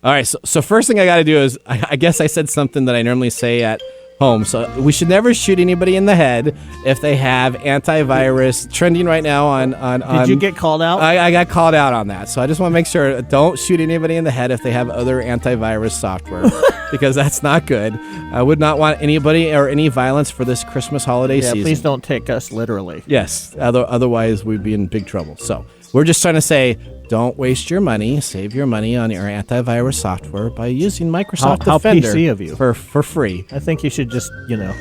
All right. So first thing I got to do is, I guess I said something that I normally say at home. So we should never shoot anybody in the head if they have antivirus trending right now on Did you get called out? I got called out on that. So I just want to make sure, don't shoot anybody in the head if they have other antivirus software because that's not good. I would not want anybody or any violence for this Christmas holiday season. Please don't take us literally. Yes. Otherwise we'd be in big trouble. So we're just trying to say, don't waste your money. Save your money on your antivirus software by using Microsoft Defender. How PC of you. For free. I think you should just, Well,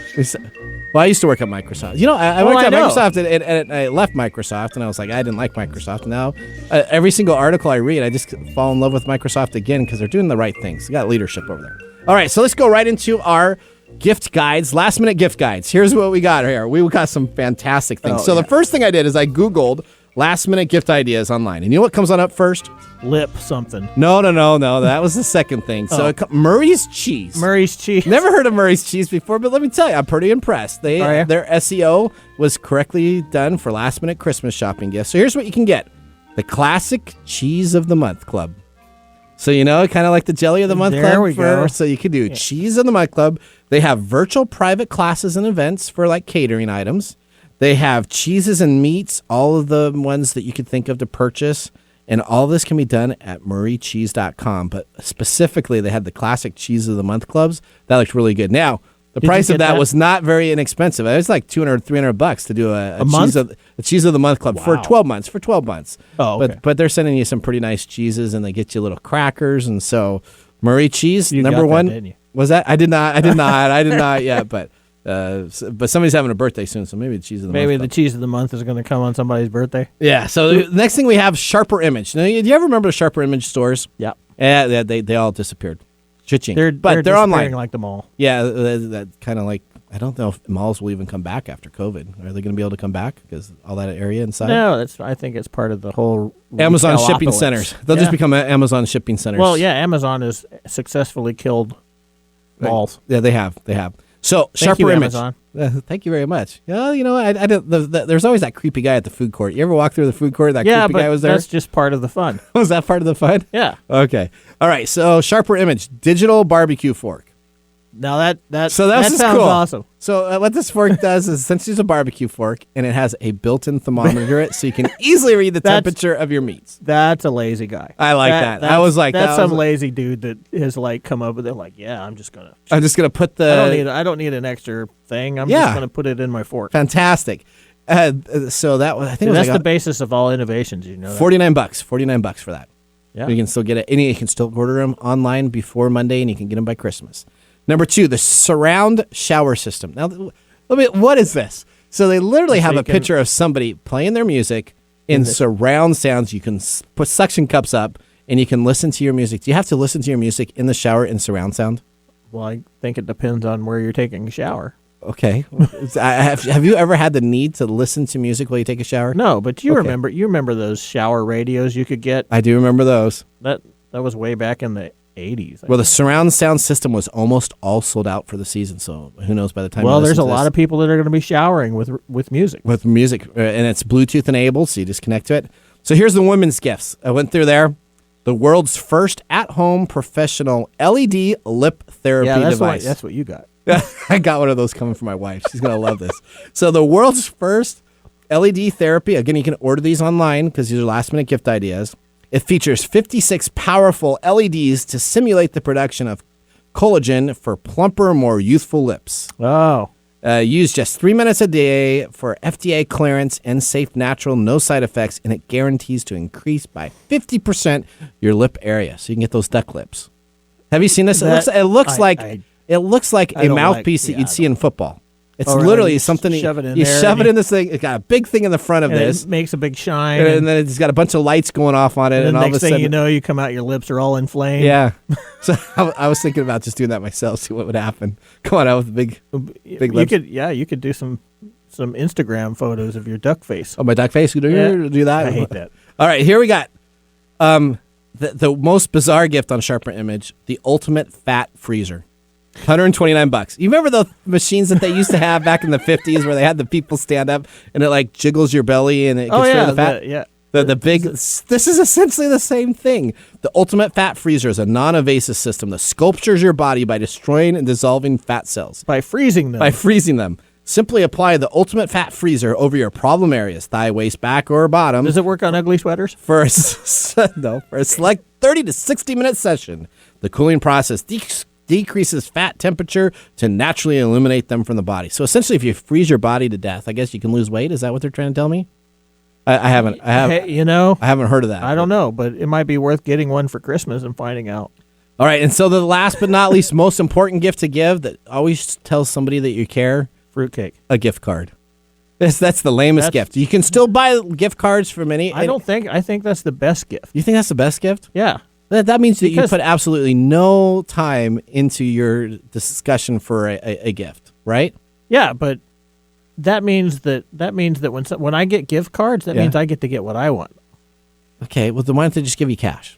I used to work at Microsoft. I worked at Microsoft and I left Microsoft, and I was like, I didn't like Microsoft. Now, every single article I read, I just fall in love with Microsoft again because they're doing the right things. They got leadership over there. All right, so let's go right into our gift guides, last-minute gift guides. Here's what we got here. We got some fantastic things. The first thing I did is I Googled last-minute gift ideas online. And you know what comes on up first? Lip something. No. That was the second thing. So Murray's Cheese. Murray's Cheese. Never heard of Murray's Cheese before, but let me tell you, I'm pretty impressed. Their SEO was correctly done for last-minute Christmas shopping gifts. So here's what you can get. The Classic Cheese of the Month Club. So, kind of like the Jelly of the Month Club. There we go. So you could do Cheese of the Month Club. They have virtual private classes and events for like catering items. They have cheeses and meats, all of the ones that you could think of to purchase. And all this can be done at murraycheese.com. But specifically, they had the Classic Cheese of the Month Clubs. That looks really good. Now, The price of that was not very inexpensive. It was like $200, $300 to do a cheese of the month club for 12 months. For 12 months. Oh, okay. But they're sending you some pretty nice cheeses, and they get you little crackers, and so Murray cheese number one. Didn't you? Was that? I did not yet, but somebody's having a birthday soon, so maybe the cheese of the month. Maybe the cheese of the month is going to come on somebody's birthday. Yeah. So the next thing we have Sharper Image. Now, do you ever remember the Sharper Image stores? Yeah. Yeah. They all disappeared. Cha-ching. They're online like the mall. Yeah, that kind of like, I don't know if malls will even come back after COVID. Are they going to be able to come back because all that area inside? No, I think it's part of the whole Amazon shipping retail-opolis. centers. They'll just become Amazon shipping centers. Well, yeah, Amazon has successfully killed malls. Yeah, they have. So Thank Sharper you, Image. Amazon. Thank you very much. There's always that creepy guy at the food court. You ever walk through the food court? That creepy guy was there. That's just part of the fun. Was that part of the fun? Yeah. Okay. All right. So Sharper Image, Digital BBQ Fork. Now that sounds cool. Awesome. So what this fork does is essentially it's a barbecue fork, and it has a built-in thermometer in it, so you can easily read the temperature of your meats. That's a lazy guy. I like that. I was like, that's some lazy dude that has like come up with it. Like, yeah, I'm just gonna put the. I don't need an extra thing. I'm just gonna put it in my fork. Fantastic. So that was, I think, that's the basis of all innovations. You know, $49. $49 for that. Yeah, you can still get it. And you can still order them online before Monday, and you can get them by Christmas. Number 2, the surround shower system. Now, what is this? So they literally have a picture of somebody playing their music in surround sounds. You can put suction cups up, and you can listen to your music. Do you have to listen to your music in the shower in surround sound? Well, I think it depends on where you're taking a shower. Okay. Have you ever had the need to listen to music while you take a shower? No, but you remember those shower radios you could get? I do remember those. That was way back in the 80s. Well, the surround sound system was almost all sold out for the season, so who knows by the time. Well, there's a lot of people that are going to be showering with music. With music, and it's Bluetooth enabled, so you just connect to it. So here's the women's gifts. I went through there. The world's first at-home professional LED lip therapy device. That's what you got. I got one of those coming from my wife. She's going to love this. So the world's first LED therapy. Again, you can order these online because these are last-minute gift ideas. It features 56 powerful LEDs to simulate the production of collagen for plumper, more youthful lips. Oh. Use just 3 minutes a day for FDA clearance and safe, natural, no side effects, and it guarantees to increase by 50% your lip area, so you can get those duck lips. Have you seen this? It looks like a mouthpiece that you'd see in football. It's literally something you shove it in this thing. It's got a big thing in the front of this. It makes a big shine. And then it's got a bunch of lights going off on it. And all of a next sudden, thing you know, you come out, your lips are all inflamed. Yeah. So I was thinking about just doing that myself, see what would happen. Come on out with big lips. You could do some Instagram photos of your duck face. Oh, my duck face? Do that? I hate that. All right, here we got the most bizarre gift on Sharper Image, the ultimate fat freezer. $129. You remember the machines that they used to have back in the 50s where they had the people stand up and it like jiggles your belly and it gets rid of the fat? The big, this is essentially the same thing. The ultimate fat freezer is a non-invasive system that sculptures your body by destroying and dissolving fat cells. By freezing them. Simply apply the ultimate fat freezer over your problem areas, thigh, waist, back, or bottom. Does it work on ugly sweaters? For a select 30 to 60-minute session. The cooling process decreases fat temperature to naturally eliminate them from the body. So essentially, if you freeze your body to death, I guess you can lose weight. Is that what they're trying to tell me? I haven't heard of that. I don't know, but it might be worth getting one for Christmas and finding out. All right, and so the last but not least, most important gift to give that always tells somebody that you care: fruitcake, a gift card. That's the lamest gift. You can still buy gift cards from any. I think that's the best gift. You think that's the best gift? Yeah. That means that you put absolutely no time into your discussion for a gift, right? Yeah, but that means that when I get gift cards, that means I get to get what I want. Okay, well then why don't they just give you cash?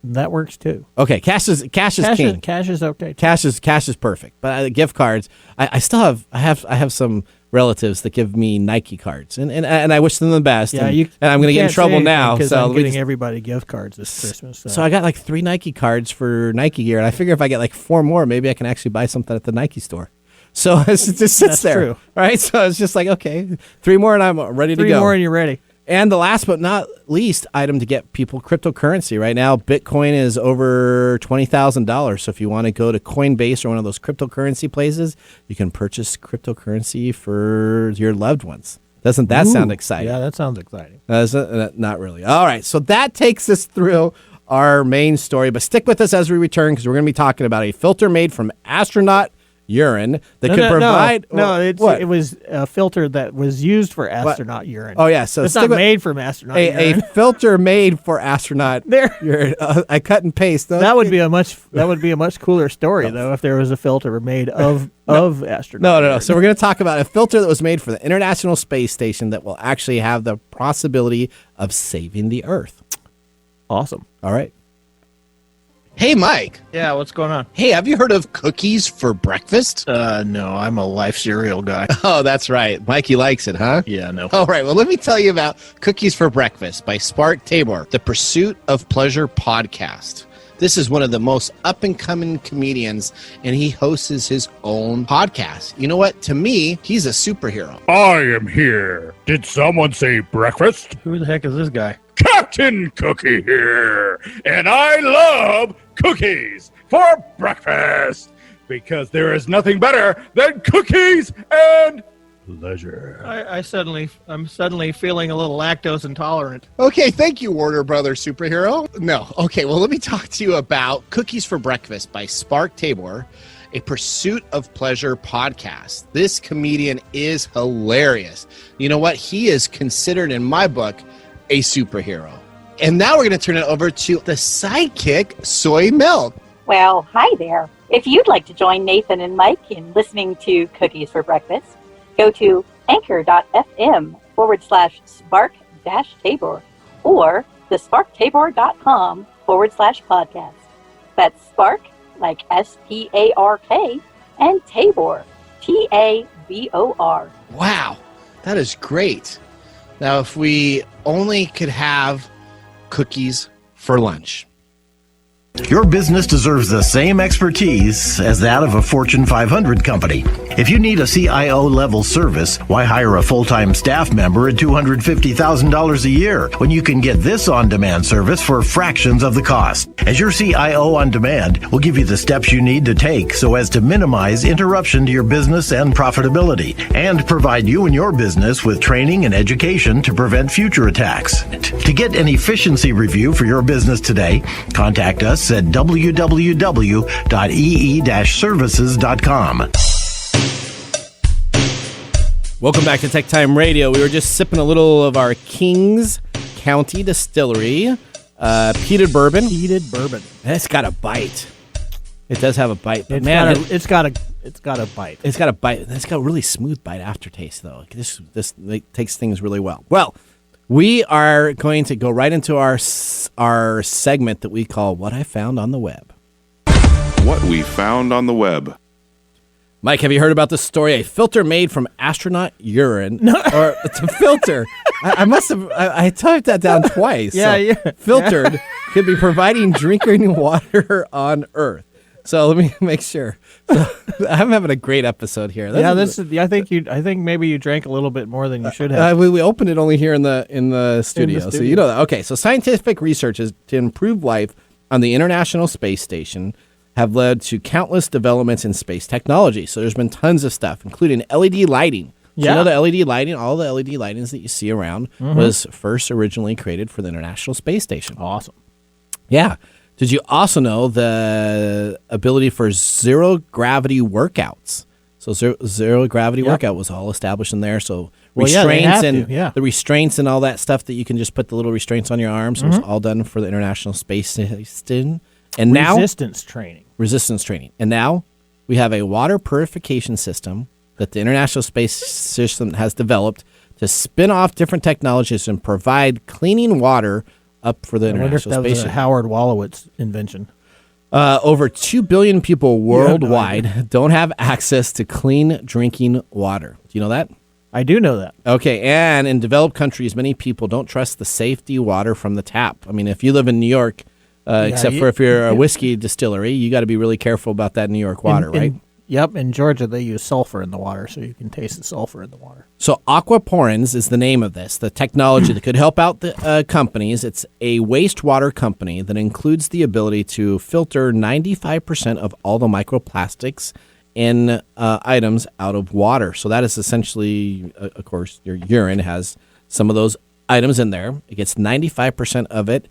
That works too. Okay, cash is king. Cash is okay. Cash is perfect. But gift cards, I still have some relatives that give me Nike cards, and I wish them the best. Yeah, and I'm going to get in trouble now. So I'm getting everybody gift cards this Christmas. So I got like 3 Nike cards for Nike gear, and I figure if I get like 4 more, maybe I can actually buy something at the Nike store. So it just sits there, true. right? So it's just like, okay, 3 more and I'm ready to go. 3 more and you're ready. And the last but not least item to get people cryptocurrency. Right now, Bitcoin is over $20,000. So if you want to go to Coinbase or one of those cryptocurrency places, you can purchase cryptocurrency for your loved ones. Doesn't that sound exciting? Yeah, that sounds exciting. Not really. All right, so that takes us through our main story. But stick with us as we return because we're going to be talking about a filter made from astronaut urine that could provide. It was a filter that was used for astronaut urine. Oh yeah, so it's not made from astronaut urine. A filter made for astronaut urine. I cut and paste. That would be a much cooler story though if there was a filter made of astronaut. No. urine. So we're going to talk about a filter that was made for the International Space Station that will actually have the possibility of saving the Earth. Awesome. All right. Hey, Mike. Yeah, what's going on? Hey, have you heard of cookies for breakfast? No, I'm a Life cereal guy. Oh, that's right. Mikey likes it, huh? Yeah, no. All right, well, let me tell you about Cookies for Breakfast by Spark Tabor, the Pursuit of Pleasure podcast. This is one of the most up-and-coming comedians, and he hosts his own podcast. You know what? To me, he's a superhero. I am here. Did someone say breakfast? Who the heck is this guy? Captain Cookie here, and I love cookies for breakfast because there is nothing better than cookies and pleasure. I'm suddenly feeling a little lactose intolerant. Okay, thank you, Warner Brothers superhero. No, okay, well, let me talk to you about Cookies for Breakfast by Spark Tabor, a Pursuit of Pleasure podcast. This comedian is hilarious. You know what? He is considered, in my book, a superhero. And now we're going to turn it over to the sidekick, Soy Milk. Well, hi there. If you'd like to join Nathan and Mike in listening to Cookies for Breakfast, go to anchor.fm/spark-tabor or thesparktabor.com/podcast. That's Spark, like SPARK, and Tabor, TABOR. Wow, that is great. Now, if we only could have cookies for lunch. Your business deserves the same expertise as that of a Fortune 500 company. If you need a CIO-level service, why hire a full-time staff member at $250,000 a year when you can get this on-demand service for fractions of the cost? As your CIO on demand will give you the steps you need to take so as to minimize interruption to your business and profitability and provide you and your business with training and education to prevent future attacks. To get an efficiency review for your business today, contact us at www.ee-services.com. Welcome back to TechTime Radio. We were just sipping a little of our Kings County Distillery peated bourbon. It's got a bite. It does have a bite, but it's got a bite. It's got a bite. It's got a really smooth bite aftertaste, though. This takes things really well. Well, we are going to go right into our segment that we call What I Found on the Web. What we found on the web. Mike, have you heard about this story? A filter made from astronaut urine. No. Or it's a filter. I must have, I typed that down twice. Yeah. Filtered could be providing drinking water on Earth. So let me make sure. So, I'm having a great episode here. I think maybe you drank a little bit more than you should have. We opened it only here in the studio, so you know that. Okay, so scientific researches to improve life on the International Space Station have led to countless developments in space technology. So there's been tons of stuff, including LED lighting. So you know the LED lighting, all the LED lightings that you see around was first originally created for the International Space Station. Awesome. Yeah. Did you also know the ability for zero gravity workouts? So zero gravity workout was all established in there. So restraints the restraints and all that stuff that you can just put the little restraints on your arms. So it was all done for the International Space Station. And now resistance training. And now we have a water purification system that the International Space System has developed to spin off different technologies and provide cleaning water up for the International Space Station. I wonder if that was a Howard Wolowitz invention. Over 2 billion people worldwide don't have access to clean drinking water. Do you know that? I do know that. Okay, and in developed countries, many people don't trust the safety water from the tap. I mean, if you live in New York, except for if you're a whiskey distillery, you got to be really careful about that New York water, right? Yep, in Georgia they use sulfur in the water, so you can taste the sulfur in the water. So Aquaporins is the name of this, the technology that could help out the companies. It's a wastewater company that includes the ability to filter 95% of all the microplastics in items out of water. So that is essentially, of course, your urine has some of those items in there. It gets 95% of it.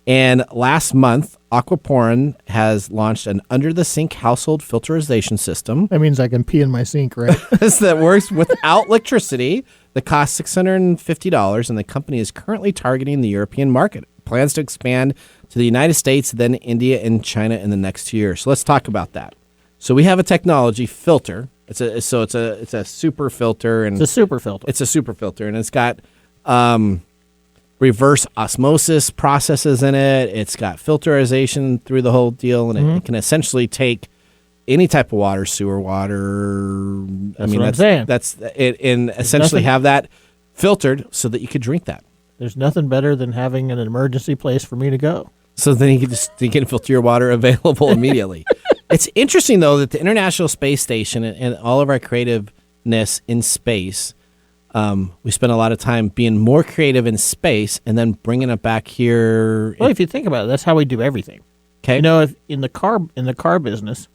And last month, Aquaporin has launched an under-the-sink household filterization system. That means I can pee in my sink, right? That works without electricity. That costs $650, and the company is currently targeting the European market. Plans to expand to the United States, then India and China in the next year. So let's talk about that. So we have a technology filter. It's a super filter, and it's a super filter. It's a super filter, and it's got reverse osmosis processes in it. It's got filterization through the whole deal, and it can essentially take any type of water, sewer water. That's what I'm saying. That's it, and essentially have that filtered so that you could drink that. There's nothing better than having an emergency place for me to go. So then you can filter your water available immediately. It's interesting though that the International Space Station and all of our creativeness in space. We spend a lot of time being more creative in space and then bringing it back here. Well, if you think about it, that's how we do everything. Okay. You know, if in the car business,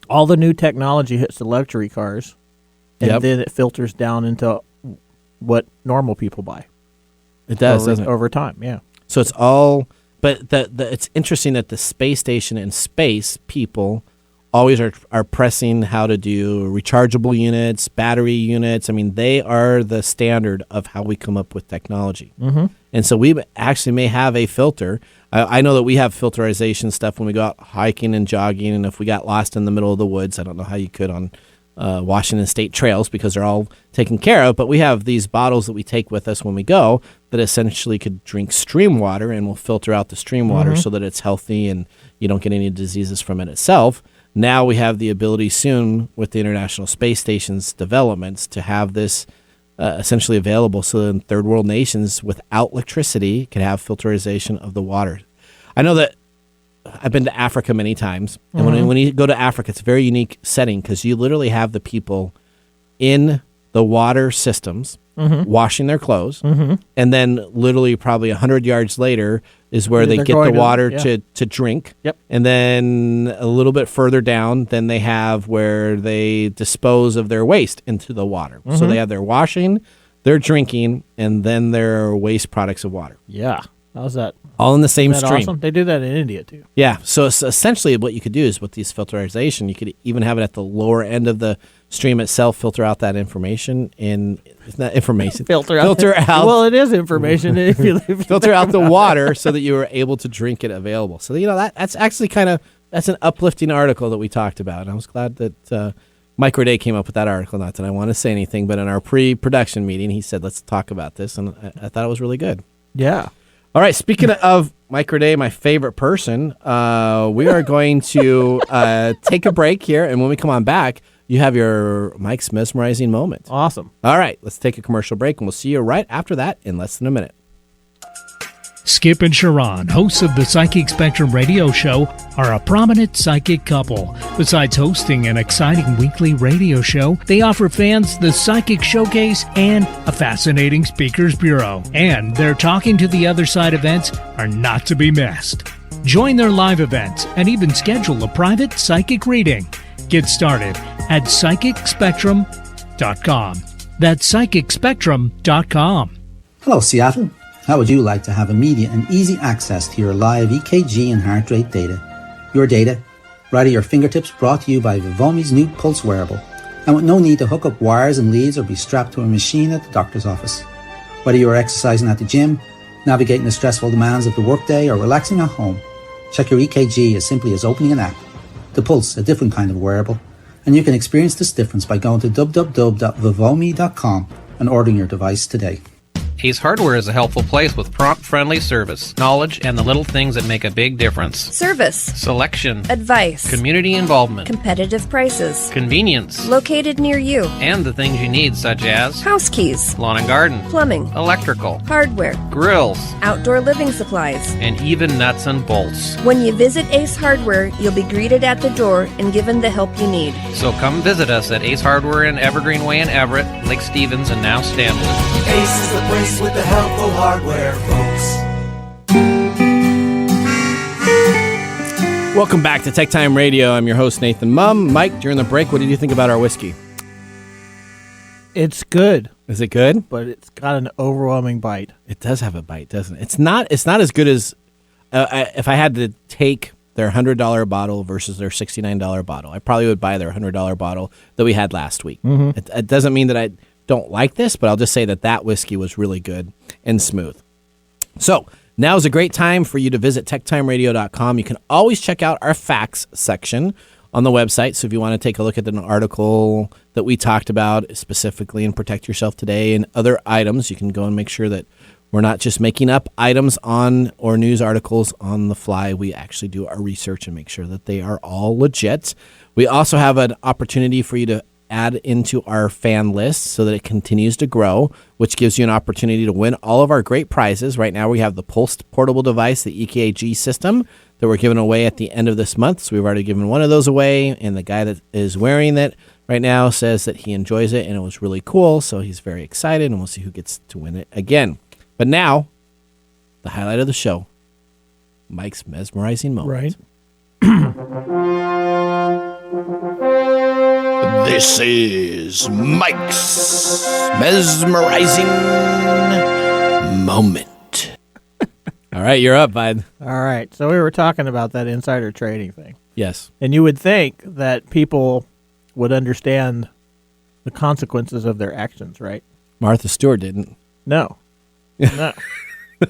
all the new technology hits the luxury cars, and then it filters down into what normal people buy. It does, doesn't it? Over time, yeah. So it's all, but it's interesting that the space station and space people always are pressing how to do rechargeable units, battery units. I mean, they are the standard of how we come up with technology. Mm-hmm. And so we actually may have a filter. I know that we have filterization stuff when we go out hiking and jogging, and if we got lost in the middle of the woods, I don't know how you could on Washington State trails because they're all taken care of, but we have these bottles that we take with us when we go that essentially could drink stream water, and will filter out the stream water so that it's healthy and you don't get any diseases from it itself. Now we have the ability soon with the International Space Station's developments to have this essentially available so that third world nations without electricity can have filterization of the water. I know that I've been to Africa many times, and when you go to Africa, it's a very unique setting because you literally have the people in the water systems washing their clothes, and then literally probably 100 yards later is where they get the water to drink. Yep. And then a little bit further down, then they have where they dispose of their waste into the water. So they have their washing, their drinking, and then their waste products of water. Yeah. How's that? All in the same Isn't that stream. Awesome? They do that in India too. Yeah. So it's essentially what you could do is with these filterization, you could even have it at the lower end of the stream itself, filter out that information, and it's not information. Filter out. Well, it is information. If you filter out the water so that you are able to drink it available. So that's actually that's an uplifting article that we talked about. And I was glad that Mike Roday came up with that article. Not that I want to say anything, but in our pre-production meeting, he said, let's talk about this. And I thought it was really good. Yeah. All right. Speaking of Mike Roday, my favorite person, we are going to take a break here. And when we come on back, you have your Mike's mesmerizing moment. Awesome. All right. Let's take a commercial break, and we'll see you right after that in less than a minute. Skip and Sharon, hosts of the Psychic Spectrum radio show, are a prominent psychic couple. Besides hosting an exciting weekly radio show, they offer fans the Psychic Showcase and a fascinating speakers bureau. And their Talking to the Other Side events are not to be missed. Join their live events and even schedule a private psychic reading. Get started at psychicspectrum.com. That's psychicspectrum.com. Hello, Seattle. How would you like to have immediate and easy access to your live EKG and heart rate data? Your data, right at your fingertips, brought to you by Vivomi's new Pulse wearable, and with no need to hook up wires and leads or be strapped to a machine at the doctor's office. Whether you are exercising at the gym, navigating the stressful demands of the workday, or relaxing at home, check your EKG as simply as opening an app. The Pulse, a different kind of wearable, and you can experience this difference by going to www.vivomi.com and ordering your device today. Ace Hardware is a helpful place with prompt, friendly service, knowledge, and the little things that make a big difference. Service. Selection. Advice. Community involvement. Competitive prices. Convenience. Located near you. And the things you need, such as house keys, lawn and garden, plumbing, electrical, hardware, grills, outdoor living supplies, and even nuts and bolts. When you visit Ace Hardware, you'll be greeted at the door and given the help you need. So come visit us at Ace Hardware in Evergreen Way in Everett, Lake Stevens, and now Stanley. Ace is the place with the helpful hardware, folks. Welcome back to TechTime Radio. I'm your host, Nathan Mumm. Mike, during the break, what did you think about our whiskey? It's good. Is it good? But it's got an overwhelming bite. It does have a bite, doesn't it? It's not as good as if I had to take their $100 bottle versus their $69 bottle. I probably would buy their $100 bottle that we had last week. Mm-hmm. It doesn't mean that I don't like this, but I'll just say that whiskey was really good and smooth. So now is a great time for you to visit techtimeradio.com. You can always check out our facts section on the website. So if you want to take a look at an article that we talked about specifically in Protect Yourself Today and other items, you can go and make sure that we're not just making up items on or news articles on the fly. We actually do our research and make sure that they are all legit. We also have an opportunity for you to add into our fan list so that it continues to grow, which gives you an opportunity to win all of our great prizes. Right now we have the Pulse portable device, the EKG system, that we're giving away at the end of this month. So we've already given one of those away, and the guy that is wearing it right now says that he enjoys it and it was really cool, so he's very excited, and we'll see who gets to win it again. But now, the highlight of the show, Mike's mesmerizing moment. This is Mike's mesmerizing moment. All right, you're up, bud. All right. So we were talking about that insider trading thing. Yes. And you would think that people would understand the consequences of their actions, right? Martha Stewart didn't. No. No.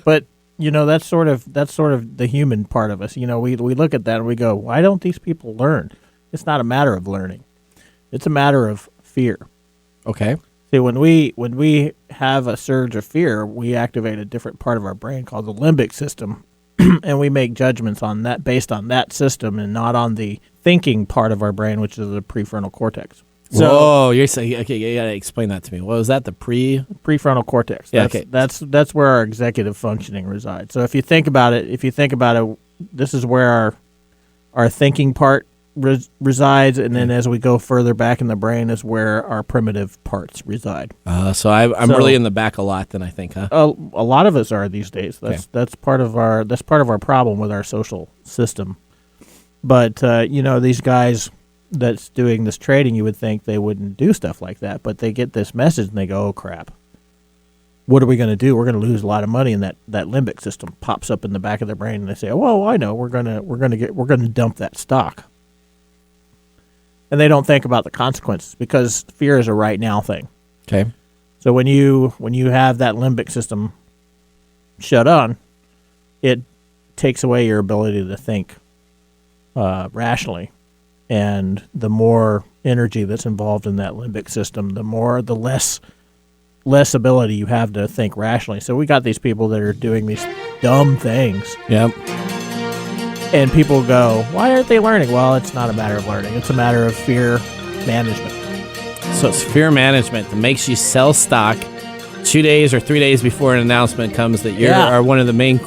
But, that's sort of the human part of us. We look at that and we go, why don't these people learn? It's not a matter of learning. It's a matter of fear. Okay. See, when we have a surge of fear, we activate a different part of our brain called the limbic system, and we make judgments on that based on that system and not on the thinking part of our brain, which is the prefrontal cortex. So, you're saying, okay, you gotta explain that to me. What was that? The prefrontal cortex. Yeah, that's where our executive functioning resides. So if you think about it, this is where our thinking part resides, and then as we go further back in the brain is where our primitive parts reside. So I'm really in the back a lot, then I think, huh? A lot of us are these days. That's part of our problem with our social system. But these guys that's doing this trading, you would think they wouldn't do stuff like that, but they get this message and they go, "Oh crap! What are we going to do? We're going to lose a lot of money." And that limbic system pops up in the back of their brain, and they say, "Oh, well, I know. We're going to dump that stock." And they don't think about the consequences because fear is a right now thing. Okay. So when you have that limbic system shut on, it takes away your ability to think rationally. And the more energy that's involved in that limbic system, the less ability you have to think rationally. So we got these people that are doing these dumb things. Yep. And people go, why aren't they learning? Well, it's not a matter of learning. It's a matter of fear management. So it's fear management that makes you sell stock 2 days or 3 days before an announcement comes that you are one of the main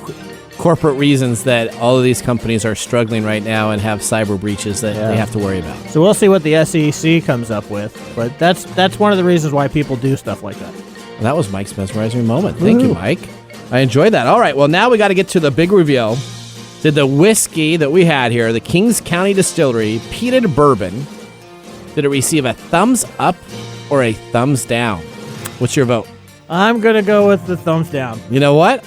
corporate reasons that all of these companies are struggling right now and have cyber breaches that they have to worry about. So we'll see what the SEC comes up with, but that's one of the reasons why people do stuff like that. Well, that was Mike's mesmerizing moment. Thank you, Mike. I enjoyed that. All right, well, now we got to get to the big reveal. Did the whiskey that we had here, the Kings County Distillery Peated Bourbon, did it receive a thumbs up or a thumbs down? What's your vote? I'm going to go with the thumbs down. You know what?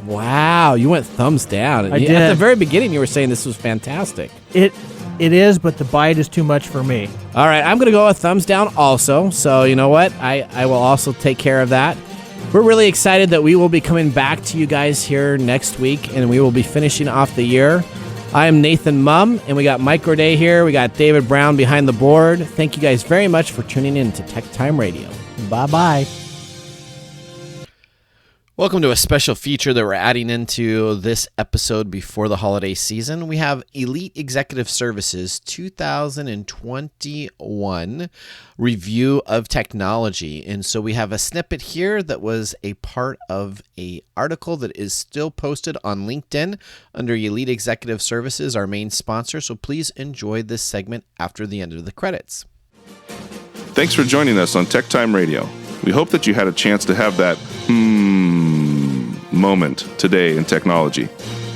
Wow, you went thumbs down. I did. At the very beginning, you were saying this was fantastic. It is, but the bite is too much for me. All right, I'm going to go with thumbs down also. So you know what? I will also take care of that. We're really excited that we will be coming back to you guys here next week, and we will be finishing off the year. I am Nathan Mumm, and we got Mike Gorday here. We got David Brown behind the board. Thank you guys very much for tuning in to Tech Time Radio. Bye-bye. Welcome to a special feature that we're adding into this episode before the holiday season. We have Elite Executive Services 2021 review of technology. And so we have a snippet here that was a part of an article that is still posted on LinkedIn under Elite Executive Services, our main sponsor. So please enjoy this segment after the end of the credits. Thanks for joining us on TechTime Radio. We hope that you had a chance to have that moment today in technology.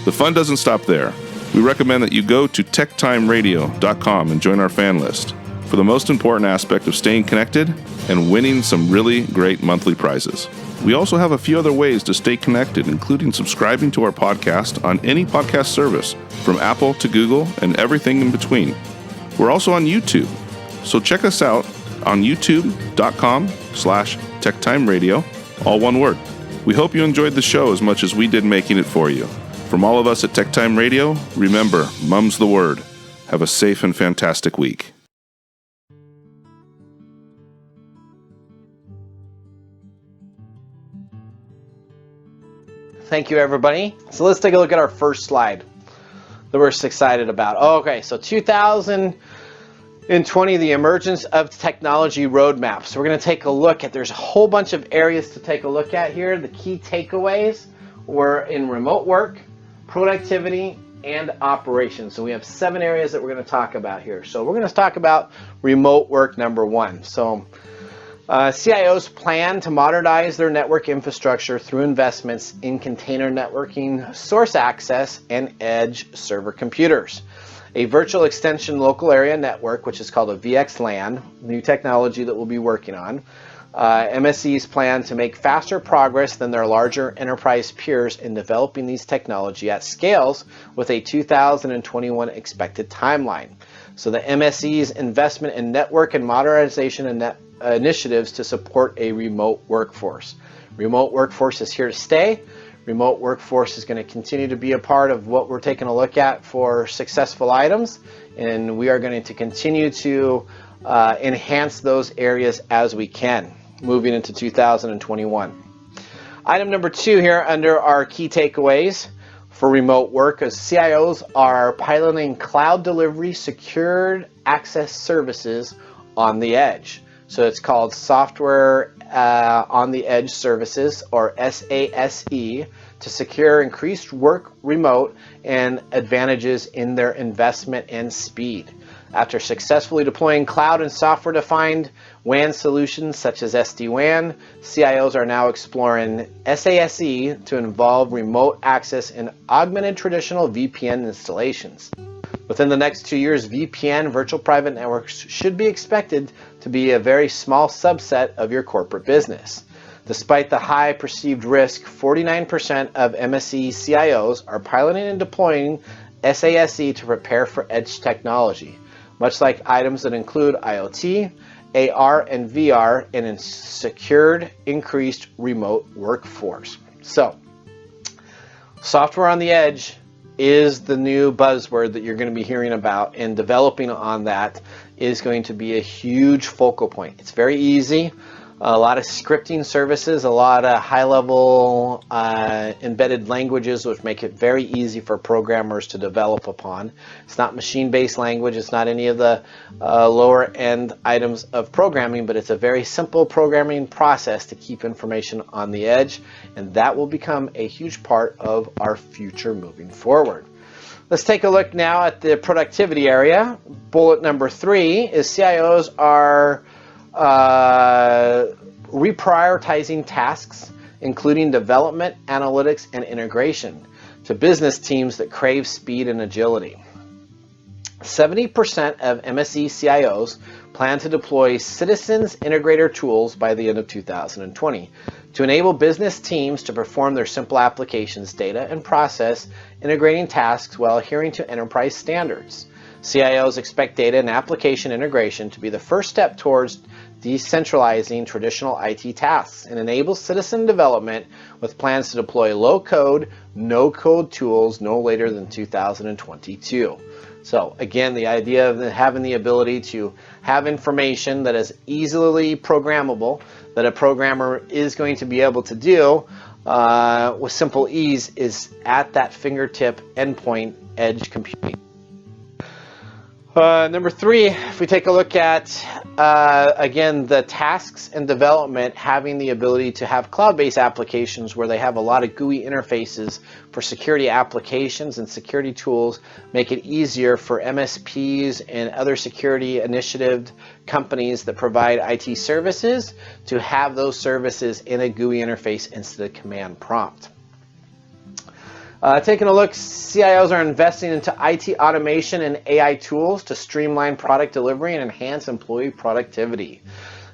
The fun doesn't stop there. We recommend that you go to techtimeradio.com and join our fan list for the most important aspect of staying connected and winning some really great monthly prizes. We also have a few other ways to stay connected, including subscribing to our podcast on any podcast service, from Apple to Google and everything in between. We're also on YouTube, so check us out on youtube.com/techtimeradio, all one word. We hope you enjoyed the show as much as we did making it for you. From all of us at TechTime Radio, remember, Mumm's the word. Have a safe and fantastic week. Thank you, everybody. So let's take a look at our first slide that we're excited about. Okay, so 2020, the emergence of technology roadmap. So we're going to take a look at, there's a whole bunch of areas to take a look at here. The key takeaways were in remote work, productivity, and operations. So we have 7 areas that we're going to talk about here. So we're going to talk about remote work, number 1. So CIOs plan to modernize their network infrastructure through investments in container networking, source access, and edge server computers. A virtual extension local area network, which is called a VXLAN, new technology that we'll be working on. MSCs plan to make faster progress than their larger enterprise peers in developing these technology at scales with a 2021 expected timeline. So the MSC's investment in network and modernization and initiatives to support a remote workforce. Remote workforce is here to stay. Remote workforce is going to continue to be a part of what we're taking a look at for successful items, and we are going to continue to enhance those areas as we can moving into 2021. Item number 2 here under our key takeaways for remote work is CIOs are piloting cloud delivery secured access services on the edge. So it's called software on the edge services, or SASE, to secure increased work remote and advantages in their investment and speed. After successfully deploying cloud and software-defined WAN solutions such as SD-WAN, CIOs are now exploring SASE to involve remote access in augmented traditional VPN installations. Within the next 2 years, VPN, virtual private networks, should be expected to be a very small subset of your corporate business. Despite the high perceived risk, 49% of MSC CIOs are piloting and deploying SASE to prepare for edge technology, much like items that include IoT, AR, and VR in a secured, increased remote workforce. So, software on the edge is the new buzzword that you're going to be hearing about, and developing on that is going to be a huge focal point. It's very easy. A lot of scripting services, a lot of high-level embedded languages, which make it very easy for programmers to develop upon. It's not machine-based language. It's not any of the lower-end items of programming, but it's a very simple programming process to keep information on the edge, and that will become a huge part of our future moving forward. Let's take a look now at the productivity area. Bullet number 3 is CIOs are reprioritizing tasks, including development, analytics, and integration, to business teams that crave speed and agility. 70% of MSE CIOs plan to deploy citizens integrator tools by the end of 2020 to enable business teams to perform their simple applications, data, and process integrating tasks while adhering to enterprise standards. CIOs expect data and application integration to be the first step towards decentralizing traditional IT tasks and enable citizen development with plans to deploy low-code, no-code tools no later than 2022. So again, the idea of having the ability to have information that is easily programmable, that a programmer is going to be able to do, with simple ease is at that fingertip endpoint edge computing. Number 3, if we take a look at, again, the tasks and development, having the ability to have cloud-based applications where they have a lot of GUI interfaces for security applications and security tools, make it easier for MSPs and other security initiative companies that provide IT services to have those services in a GUI interface instead of command prompt. Taking a look, CIOs are investing into IT automation and AI tools to streamline product delivery and enhance employee productivity.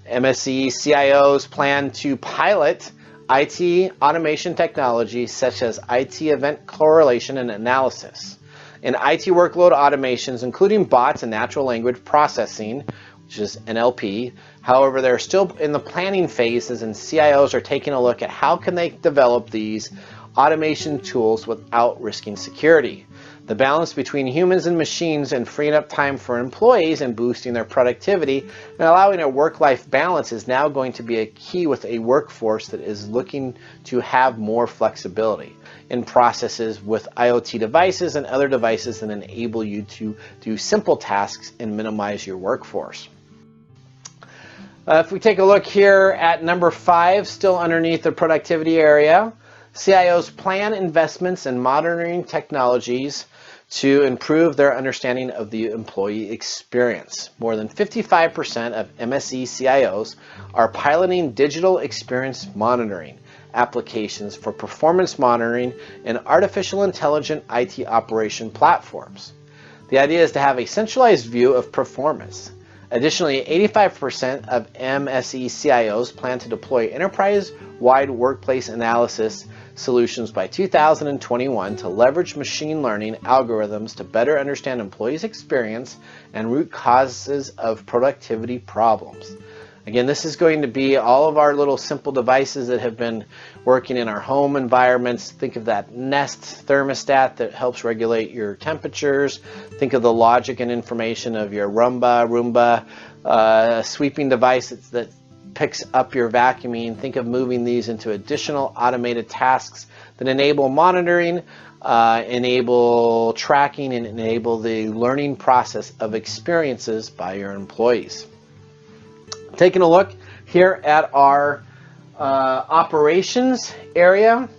MSE CIOs plan to pilot IT automation technologies such as IT event correlation and analysis, and IT workload automations, including bots and natural language processing, which is NLP. However, they're still in the planning phases, and CIOs are taking a look at how can they develop these automation tools without risking security. The balance between humans and machines and freeing up time for employees and boosting their productivity and allowing a work-life balance is now going to be a key with a workforce that is looking to have more flexibility in processes with IoT devices and other devices that enable you to do simple tasks and minimize your workforce. If we take a look here at number 5, still underneath the productivity area, CIOs plan investments in monitoring technologies to improve their understanding of the employee experience. More than 55% of MSE CIOs are piloting digital experience monitoring applications for performance monitoring and artificial intelligent IT operation platforms. The idea is to have a centralized view of performance. Additionally, 85% of MSE CIOs plan to deploy enterprise-wide workplace analysis solutions by 2021 to leverage machine learning algorithms to better understand employees' experience and root causes of productivity problems. Again, this is going to be all of our little simple devices that have been working in our home environments. Think of that Nest thermostat that helps regulate your temperatures. Think of the logic and information of your Roomba sweeping device that picks up your vacuuming. Think of moving these into additional automated tasks that enable monitoring, enable tracking, and enable the learning process of experiences by your employees. Taking a look here at our operations area,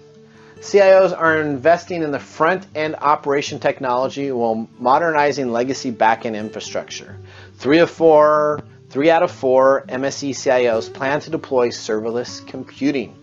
CIOs are investing in the front-end operation technology while modernizing legacy back-end infrastructure. 3 out of 4 MSE CIOs plan to deploy serverless computing,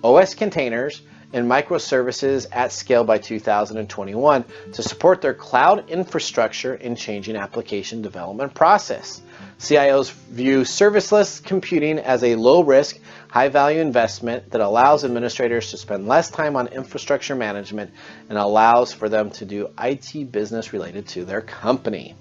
OS containers, and microservices at scale by 2021 to support their cloud infrastructure and changing application development process. CIOs view serverless computing as a low-risk, high-value investment that allows administrators to spend less time on infrastructure management and allows for them to do IT business related to their company.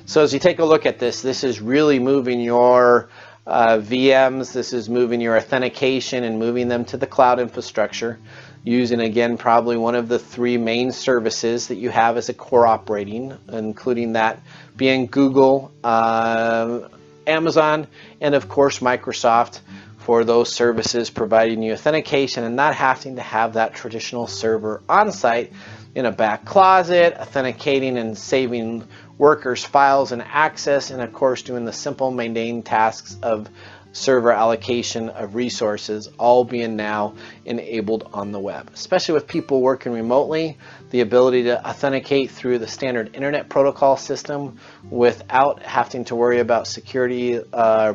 So as you take a look at this, this is really moving your VMs, this is moving your authentication and moving them to the cloud infrastructure, using, again, probably one of the 3 main services that you have as a core operating, including that being Google, Amazon, and of course Microsoft for those services providing you authentication and not having to have that traditional server on site in a back closet, authenticating and saving workers' files and access, and of course doing the simple mundane tasks of server allocation of resources, all being now enabled on the web. Especially with people working remotely, the ability to authenticate through the standard internet protocol system without having to worry about security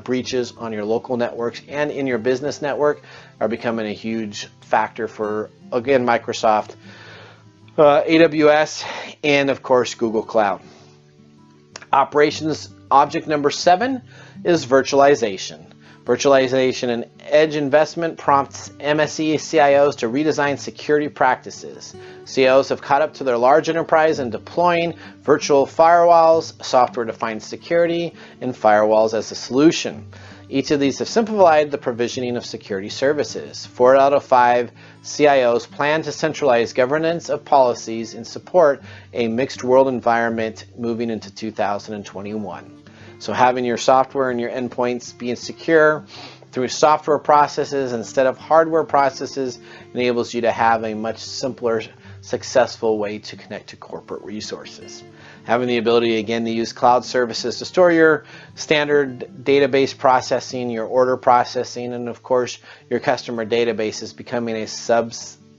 breaches on your local networks and in your business network are becoming a huge factor for, again, Microsoft, AWS, and of course Google Cloud. Operations object number 7 is virtualization. Virtualization and edge investment prompts MSE CIOs to redesign security practices. CIOs have caught up to their large enterprise in deploying virtual firewalls, software-defined security, and firewalls as a solution. Each of these have simplified the provisioning of security services. 4 out of 5 CIOs plan to centralize governance of policies and support a mixed world environment moving into 2021. So having your software and your endpoints being secure through software processes instead of hardware processes enables you to have a much simpler, successful way to connect to corporate resources. Having the ability, again, to use cloud services to store your standard database processing, your order processing, and of course, your customer database is becoming a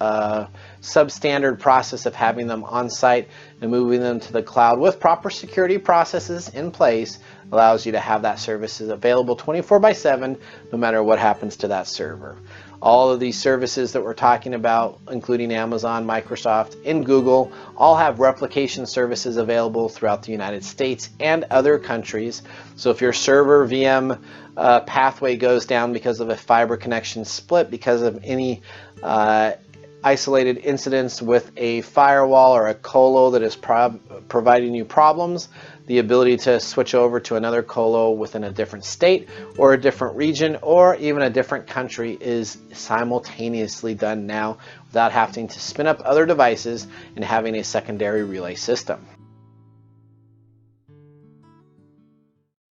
substandard process of having them on site and moving them to the cloud with proper security processes in place allows you to have that services available 24/7 no matter what happens to that server. All of these services that we're talking about, including Amazon, Microsoft, and Google, all have replication services available throughout the United States and other countries. So if your server VM pathway goes down because of a fiber connection split, because of any isolated incidents with a firewall or a colo that is providing you problems, the ability to switch over to another colo within a different state or a different region or even a different country is simultaneously done now without having to spin up other devices and having a secondary relay system.